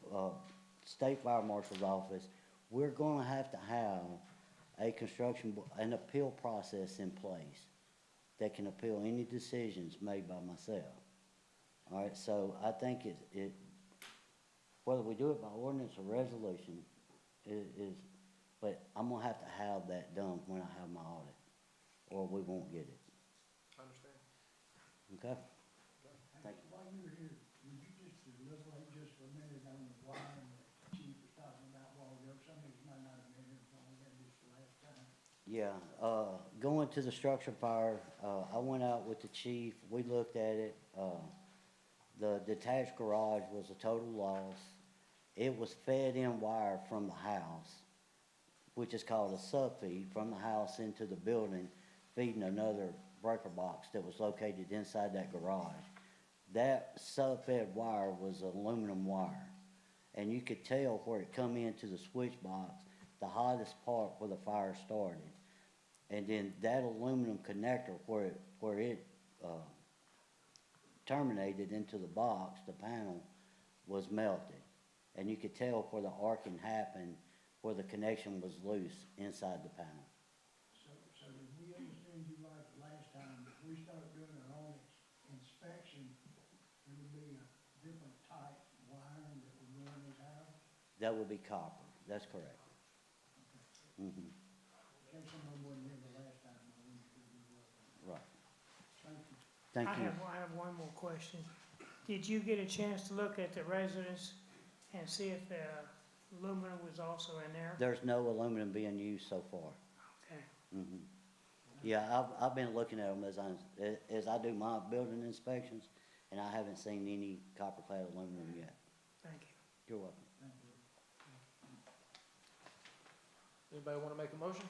state fire marshal's office, we're gonna have to have an appeal process in place that can appeal any decisions made by myself. All right, so I think whether we do it by ordinance or resolution but I'm gonna have to have that done when I have my audit, or we won't get it. I understand. Okay? Thank you. While you were here, would you just elaborate just for a minute on why the chief was talking about a while ago? Some of you might not have been here for this the last time. Yeah, going to the structure fire, I went out with the chief, we looked at it. The detached garage was a total loss. It was fed in wire from the house, which is called a subfeed, from the house into the building, feeding another breaker box that was located inside that garage. That sub-fed wire was aluminum wire, and you could tell where it come into the switch box, the hottest part where the fire started. And then that aluminum connector where it terminated into the box, the panel, was melted. And you could tell where the arcing happened, where the connection was loose inside the panel. So did we understand you right the last time, if we start doing our own inspection, it would be a different type wiring that would go in these houses? That would be copper, that's correct. In case someone wasn't here the last time, I wouldn't sure we were. Right. Thank you. Thank you. I have one more question. Did you get a chance to look at the residence and see if the aluminum was also in there? There's no aluminum being used so far. Okay. Yeah, I've been looking at them as I do my building inspections, and I haven't seen any copper clad aluminum yet. Thank you. You're welcome. Anybody want to make a motion?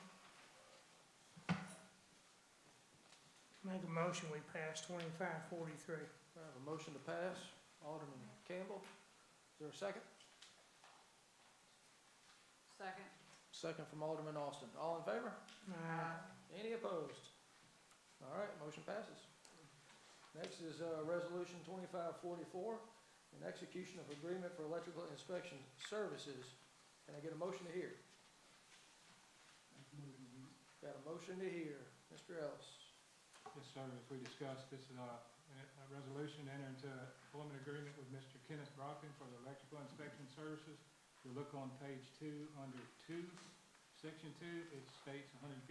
Make a motion, we pass 2543. I have a motion to pass. Alderman Campbell, is there a second? Second. Second from Alderman Austin. All in favor? Any opposed? All right, motion passes. Next is Resolution 2544, an execution of agreement for electrical inspection services. Can I get a motion to hear? Got a motion to hear. Mr. Ellis. Yes, sir, as we discussed, this is a resolution to enter into a employment agreement with Mr. Kenneth Brockton for the electrical inspection services. If you look on page 2, under 2, section 2, it states $150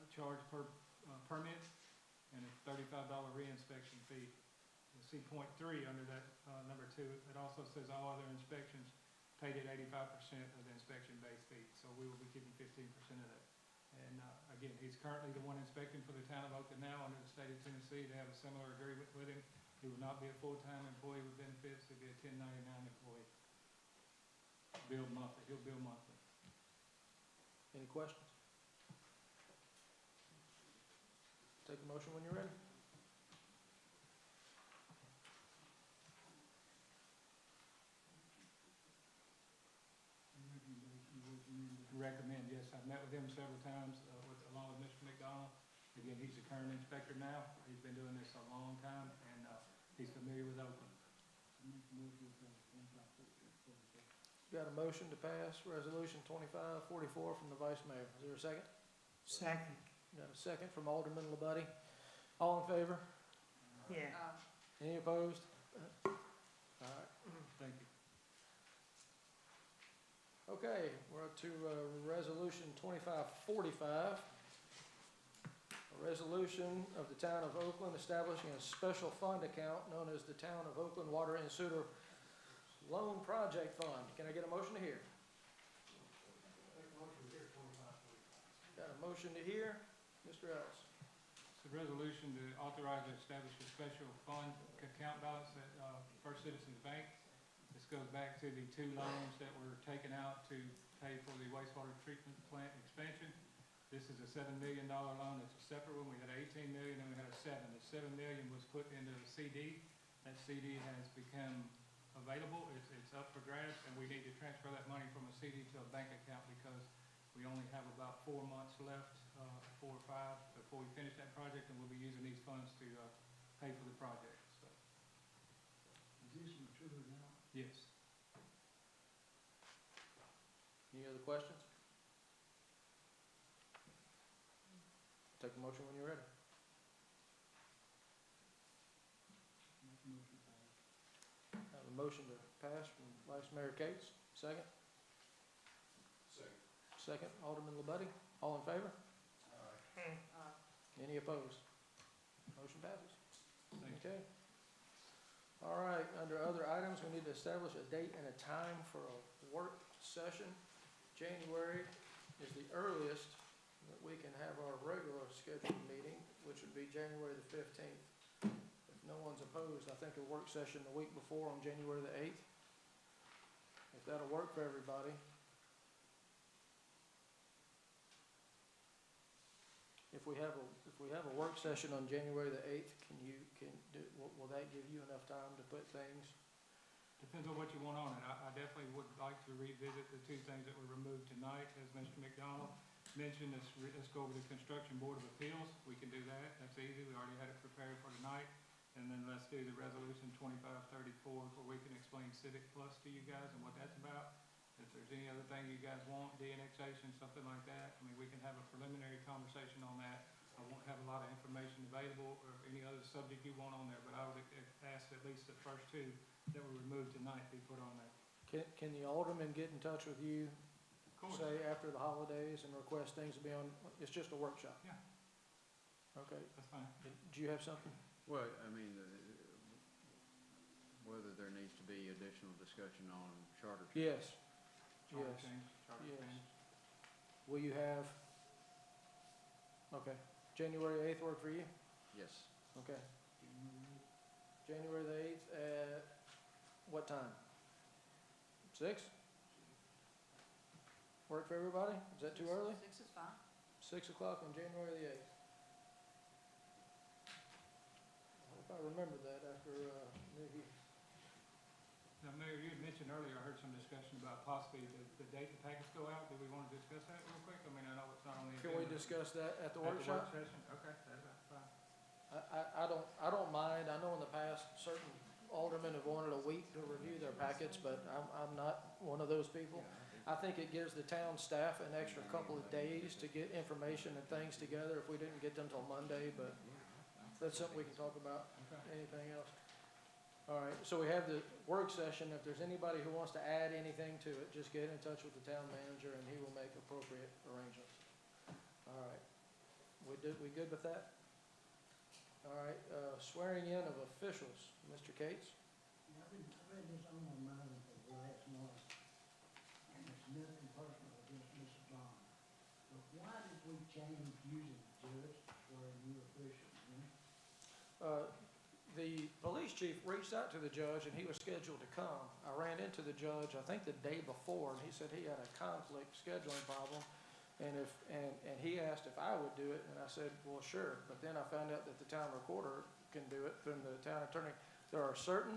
charge per permit and a $35 reinspection fee. You'll see point 3 under that number 2. It also says all other inspections paid at 85% of the inspection-based fee. So we will be keeping 15% of that. And again, he's currently the one inspecting for the town of Oakland now under the state of Tennessee. They have a similar agreement with him. He will not be a full-time employee with benefits. He'll be a 1099 employee. Bill monthly. He'll bill monthly. Any questions? Take a motion when you're ready. Recommend, yes. I've met with him several times, along with Mr. McDonald. Again, he's the current inspector now. He's been doing this a long time, and he's familiar with Oakland. Got a motion to pass Resolution 2544 from the Vice Mayor. Is there a second? Second. Got a second from Alderman LaBuddy. All in favor? Yeah. Any opposed? All right. Thank you. Okay, we're up to Resolution 2545. A resolution of the Town of Oakland establishing a special fund account known as the Town of Oakland Water and Sewer Loan Project Fund. Can I get a motion to hear? Got a motion to hear? Mr. Ellis. It's a resolution to authorize and establish a special fund account balance at First Citizens Bank. This goes back to the 2 loans that were taken out to pay for the wastewater treatment plant expansion. This is a $7 million loan. It's a separate one. We had $18 million and we had a 7. The $7 million was put into a CD. That CD has become available. It's up for grabs, and we need to transfer that money from a CD to a bank account because we only have about 4 months left, 4 or 5, before we finish that project, and we'll be using these funds to pay for the project. So. Is this mature now? Yes. Any other questions? Take a motion when you're ready. Have a motion to pass from Vice Mayor Cates. Second? Second. Second, Alderman LaBuddy. All in favor? Any opposed? Motion passes. Okay. All right, under other items, we need to establish a date and a time for a work session. January is the earliest that we can have our regular scheduled meeting, which would be January the 15th. If no one's opposed, I think a work session the week before on January the 8th. if that'll work for everybody. If we have a work session on January the 8th, will that give you enough time to put things? Depends on what you want on it. I definitely would like to revisit the two things that were removed tonight, as Mr. McDonald mentioned. Let's go over the Construction Board of Appeals. We can do that. That's easy. We already had it prepared for tonight. And then let's do the resolution 2534, where we can explain Civic Plus to you guys and what that's about. If there's any other thing you guys want, de-annexation, something like that, I mean, we can have a preliminary conversation on that. I won't have a lot of information available or any other subject you want on there, but I would ask at least the first two that were removed tonight be put on there. Can the alderman get in touch with you, say, after the holidays and request things to be on, it's just a workshop? Yeah. Okay. That's fine. Do you have something? Well, I mean, whether there needs to be additional discussion on charter change. Yes. Charter Yes. change, charter Yes. change. Will you have, okay, January 8th work for you? Yes. Okay. January the 8th at what time? 6? Work for everybody? Is that too early? 6 is fine. 6 o'clock on January the 8th. I hope I remember that after New Year's. Now, Mayor, you had mentioned earlier, I heard some discussion about possibly the date the packets go out. Do we want to discuss that real quick? I mean, I know it's not on the agenda. Can we discuss that at the At the workshop? work session? Okay, that's fine. I don't mind. I know in the past, certain aldermen have wanted a week to review their packets, but I'm not one of those people. I think it gives the town staff an extra couple of days to get information and things together if we didn't get them till Monday, but that's something we can talk about. Anything else? All right, so we have the work session. If there's anybody who wants to add anything to it, just get in touch with the town manager and he will make appropriate arrangements. All right, we good with that? All right, swearing in of officials, Mr. Cates? I've read this on my mind for the last month, and it's nothing personal against Mr. John. But why did we change using the judge to swear new officials in? The police chief reached out to the judge and he was scheduled to come. I ran into the judge, I think the day before, and he said he had a conflict scheduling problem. And he asked if I would do it, and I said, well, sure. But then I found out that the town recorder can do it from the town attorney. There are certain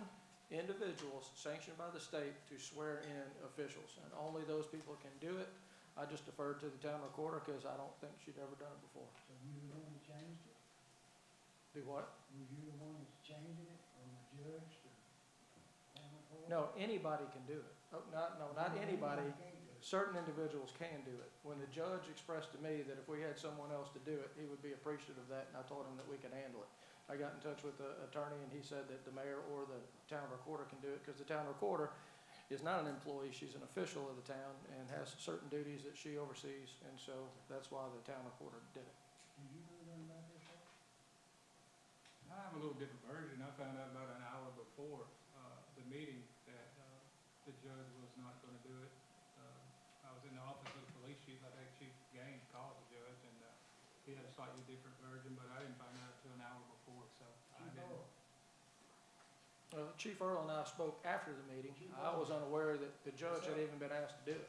individuals sanctioned by the state to swear in officials, and only those people can do it. I just deferred to the town recorder because I don't think she'd ever done it before. So you the one that changed it? Do what? Was you the one that's changing it from the judge to town recorder? No, anybody can do it. Oh, not anybody. Can't do it. Certain individuals can do it. When the judge expressed to me that if we had someone else to do it, he would be appreciative of that, and I told him that we could handle it. I got in touch with the attorney, and he said that the mayor or the town recorder can do it, because the town recorder is not an employee, she's an official of the town, and has certain duties that she oversees, and so that's why the town recorder did it. Did you know nothing about this, sir? I have a little different version. I found out about an hour before the meeting that the judge was not going to do it. I was in the office of the police chief. I think Chief Gaines called the judge, and he had a slightly different version, but I didn't find out until an hour before, so I didn't. Chief Earl and I spoke after the meeting. I was unaware that the judge had even been asked to do it.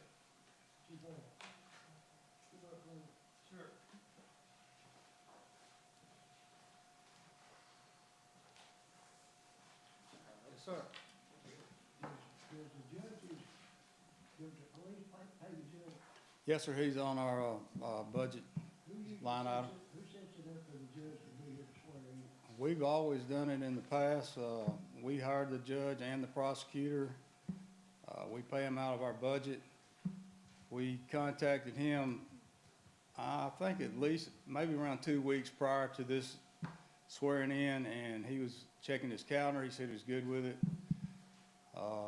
Chief Earl. Chief Earl, please. Sure. Yes, sir. Does the judges, does the police pay the judge? Yes, sir, he's on our budget Who usually line item. Who sets it up for the judge to be here to swear in? We've always done it in the past. We hired the judge and the prosecutor. We pay him out of our budget. We contacted him, I think at least maybe around 2 weeks prior to this swearing in, and he was checking his calendar. He said he was good with it.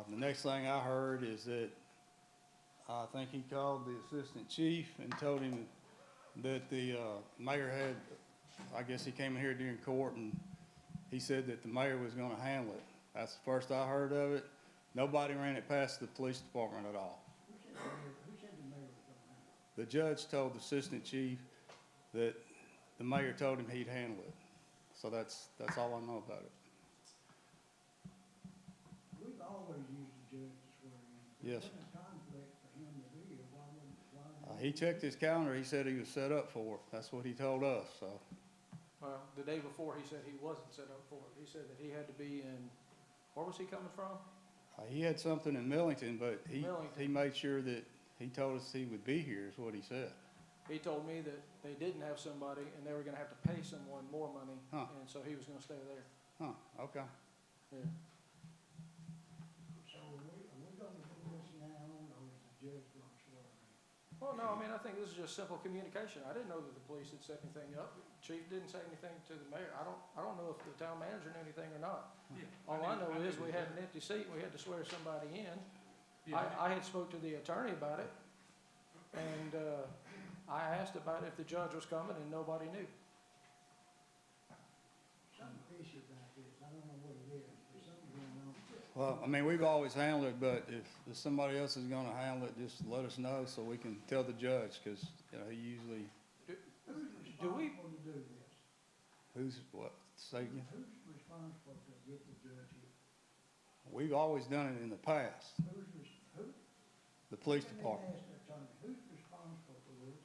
The next thing I heard is that I think he called the assistant chief and told him that the mayor had, I guess he came in here during court and he said that the mayor was going to handle it. That's the first I heard of it. Nobody ran it past the police department at all. Who said the mayor was going to handle it? The judge told the assistant chief that the mayor told him he'd handle it. So that's all I know about it. We've always used the judge to swear in. Yes. It's a conflict for him to be here, why would? He checked his calendar, he said he was set up for it. That's what he told us, so. Well, the day before, he said he wasn't set up for it. He said that he had to be in, where was he coming from? He had something in Millington, but he Millington. made sure that, he told us he would be here, is what he said. He told me that they didn't have somebody and they were gonna have to pay someone more money, Huh. and so he was gonna stay there. Huh, okay. Yeah. So are we gonna do this now, or is the judge gonna swear in? Well, no, I mean, I think this is just simple communication. I didn't know that the police had set anything up. Chief didn't say anything to the mayor. I don't know if the town manager knew anything or not. Yeah. All I know is we had an empty seat and we had to swear somebody in. Yeah. I had spoke to the attorney about it, and, I asked about if the judge was coming and nobody knew. Something fishy about this, I don't know what it is, there's something going on. Well, I mean, we've always handled it, but if somebody else is gonna handle it, just let us know so we can tell the judge, cause, you know, he usually, Who's Do we- responsible to do this? who's, what, say again? Who's responsible to get the judge here? We've always done it in the past, Who? the police Let me department. ask the attorney, who's responsible for this?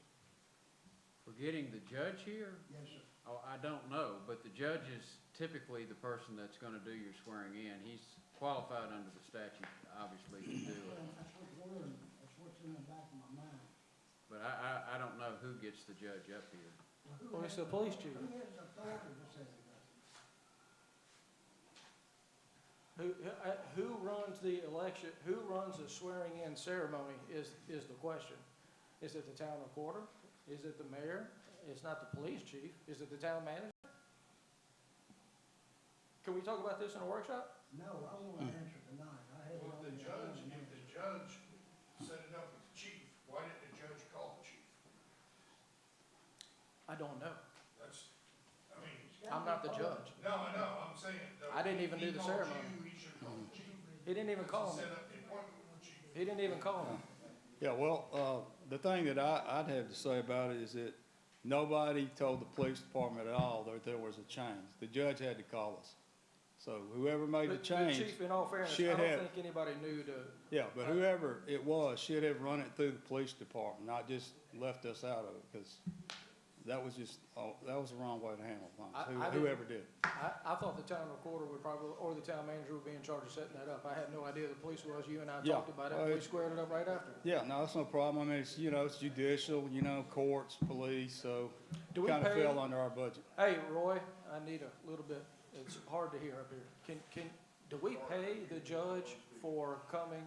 For getting the judge here, Yes, sir. oh, I don't know, but the judge is typically the person that's gonna do your swearing in. He's qualified under the statute, obviously, to do it. Well, that's what's worrying me, that's what's in the back of my mind. But I don't know who gets the judge up here. Who Well, it's has the police chief. Who has authority to say that? Who runs the election, who runs the swearing in ceremony is the question. Is it the town recorder? Is it the mayor? It's not the police chief. Is it the town manager? Can we talk about this in a workshop? No, I want an answer tonight, I had it Well, on if the if the judge set it up with the chief, why didn't the judge call the chief? I don't know. That's, I mean, I'm not the judge. no, I know, I'm saying. I didn't even do the He called ceremony. you, he should have called the chief. He didn't even call me. Set up the appointment with the chief. He didn't even call me. Yeah, well, the thing that I'd have to say about it is that nobody told the police department at all that there was a change. The judge had to call us. So whoever made the But change, Chief, in all fairness, I should don't have- think anybody knew to, yeah, but whoever it was should have run it through the police department, not just left us out of it, because that was just, that was the wrong way to handle I things, didn't- whoever did. I thought the town recorder would probably, or the town manager would be in charge of setting that up. I had no idea the police was. You and I Yeah. talked about it. Well, We it- squared it up right after. Yeah, no, that's no problem. I mean, it's, it's judicial, courts, police, so Do we kind of pay- fell under our budget. Hey, Roy, I need a little bit, it's hard to hear up here. Do we pay the judge for coming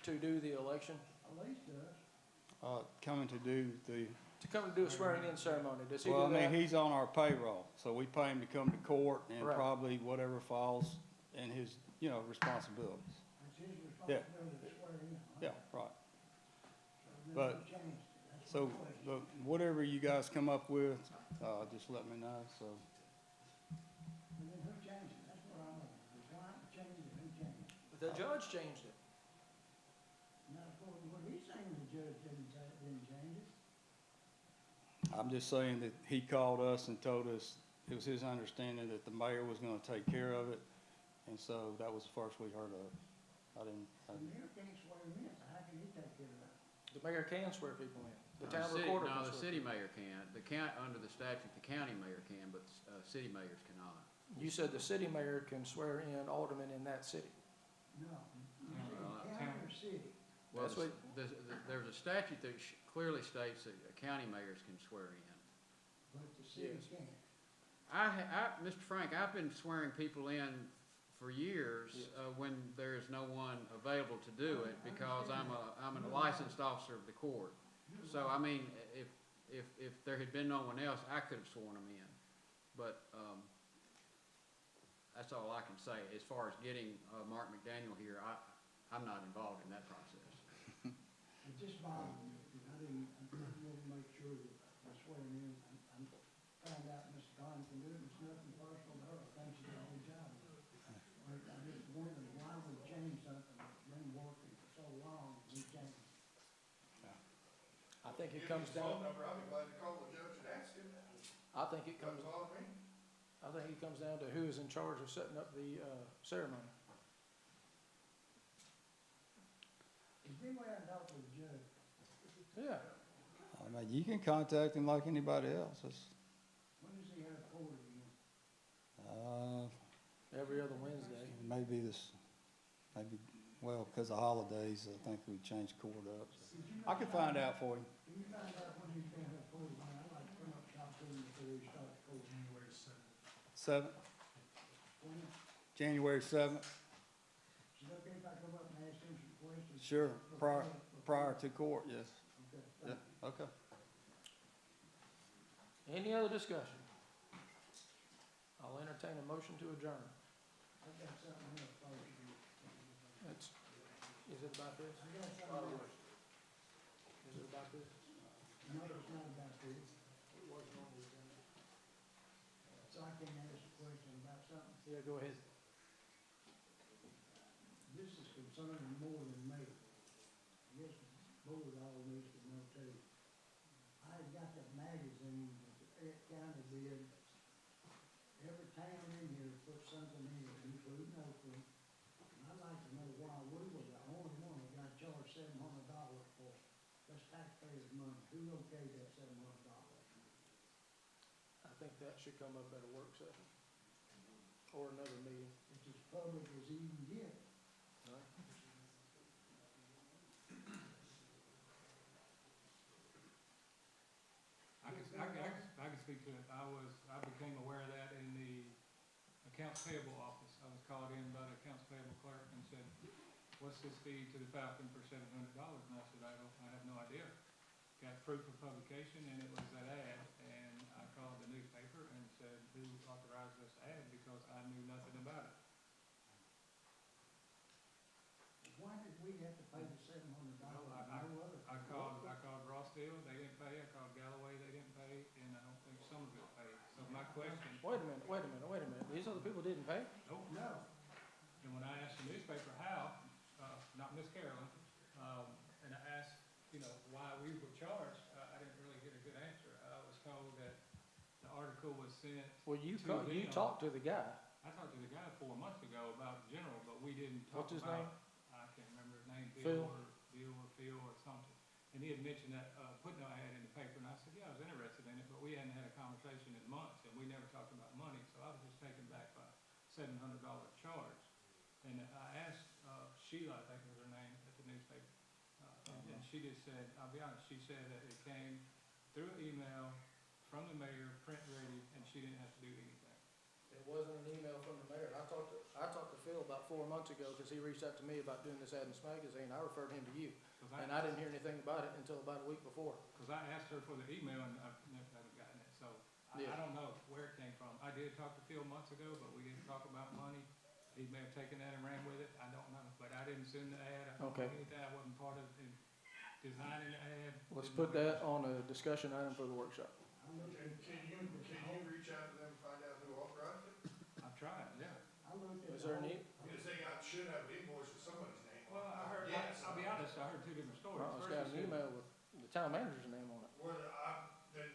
to do the election? Police does. Coming to do the, To come and do a swearing in ceremony? Does he well, I do mean, that? he's on our payroll, so we pay him to come to court and Right. probably whatever falls in his, responsibilities. It's his responsibility to swear in. Yeah, right. So But- then we changed it. That's So, my question. but whatever you guys come up with, just let me know, so. And then who changed it? That's what I want. The client changed it, who changed it? The judge changed it. Now, what he's saying, the judge didn't change it. I'm just saying that he called us and told us it was his understanding that the mayor was gonna take care of it, and so that was the first we heard of. I didn't, The mayor can't swear him in, so how can he take care of that? The mayor can swear people in. The town city- recorder No, can the swear. city mayor can. Under the statute, the county mayor can, but, city mayors cannot. You said the city mayor can swear in aldermen in that city. No, you said county or city? Well, That's what- there's a statute that clearly states that county mayors can swear in. But the city Yes. can't. Mr. Frank, I've been swearing people in for years, Yes. when there is no one available to do it, because I'm a licensed officer of the court. So, I mean, if there had been no one else, I could have sworn them in. But, that's all I can say. As far as getting, Mark McDaniel here, I'm not involved in that process. It just bothered me, because I wanted to make sure that I swearing in, I found out Ms. Connie can do it, it's nothing personal to her, I think she did a good job. I just wondered why we changed something that's been working for so long, we changed. I think it Give comes me his phone down, number, I'll be glad to call the judge and ask him. I think it comes, Doesn't bother me. I think it comes down to who is in charge of setting up the, ceremony. been way and talked to the judge. Yeah. I mean, you can contact him like anybody else. When does he have court again? Every other Wednesday. Maybe well, because of holidays, I think we changed court up. I can find out for you. Can you find out when he's gonna have court again? I'd like to come up and talk to him before we start the court. January 7th. 7th, When, January 7th. is it okay if I come up and ask him some questions? Sure, prior to court, yes. Okay, Yeah, thank you. okay. Any other discussion? I'll entertain a motion to adjourn. I've got something else for you. Is it about this? I got something else. Is it about this? No, it's not about this. It wasn't on the agenda. So I can ask a question about something. Yeah, go ahead. This is concerning more than me. I guess the board all needs to know too. I got that magazine that the county did. Every town in here put something in it, including Oakland. And I'd like to know why we were the only one that got charged $700 for. That's taxpayers' money. Who okayed that $700? I think that should come up at a work session or another meeting. It's as public as he can get. I can speak to it. I became aware of that in the accounts payable office. I was called in by the accounts payable clerk and said, what's this fee to the Falcon for $700? And I said, I have no idea. Got proof of publication and it was that ad, and I called the newspaper and said, who authorized this ad, because I knew nothing about it. Why did we have to pay the $700? I called Rossdale, they didn't pay. I called Galloway, they didn't pay, and I don't think Somerville paid. So my question. Wait a minute. These other people didn't pay? Nope. No. And when I asked the newspaper how, not Miss Carolyn, and I asked, why we were charged, I didn't really get a good answer. I was told that the article was sent. Well, you to talked to the guy. I talked to the guy 4 months ago about general, but we didn't talk What's his about. name? I can't remember his name. Phil? Phil or something. And he had mentioned that, putting an ad in the paper, and I said, yeah, I was interested in it, but we hadn't had a conversation in months, and we never talked about money, so I was just taken back by $700 charge. And I asked, Sheila, I think was her name, at the newspaper, and she just said, I'll be honest, she said that it came through an email from the mayor, print ready, and she didn't have to do anything. It wasn't an email from the mayor. I talked to Phil about 4 months ago because he reached out to me about doing this ad in this magazine. I referred him to you. And I didn't hear anything about it until about a week before. Because I asked her for the email and I never haven't gotten it, so I don't know where it came from. I did talk to Phil months ago, but we didn't talk about money. He may have taken that and ran with it, I don't know, but I didn't send the ad, I don't know anything, I wasn't part of designing the ad. Let's put that on a discussion item for the workshop. Can you reach out to them and find out who authorized it? I've tried, yeah. Is there a need? Because they should have an invoice with somebody's name on it. Well, I heard, I'll be honest, I heard 2 different stories. Well, it's got an email with the town manager's name on it. Well, then,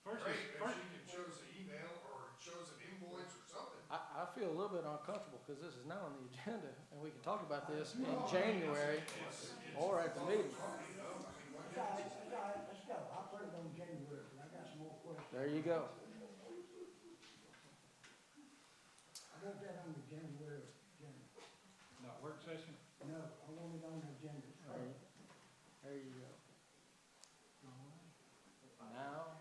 great, if she can show us an email or shows an invoice or something. I feel a little bit uncomfortable because this is not on the agenda and we can talk about this in January or at the meeting. Let's go. I'll put it on January, but I got some more questions. There you go. I want that on the January agenda. Not work session? No, I want it on the agenda. There you go. Now,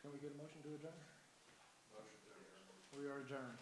can we get a motion to adjourn? Motion to adjourn. We are adjourned.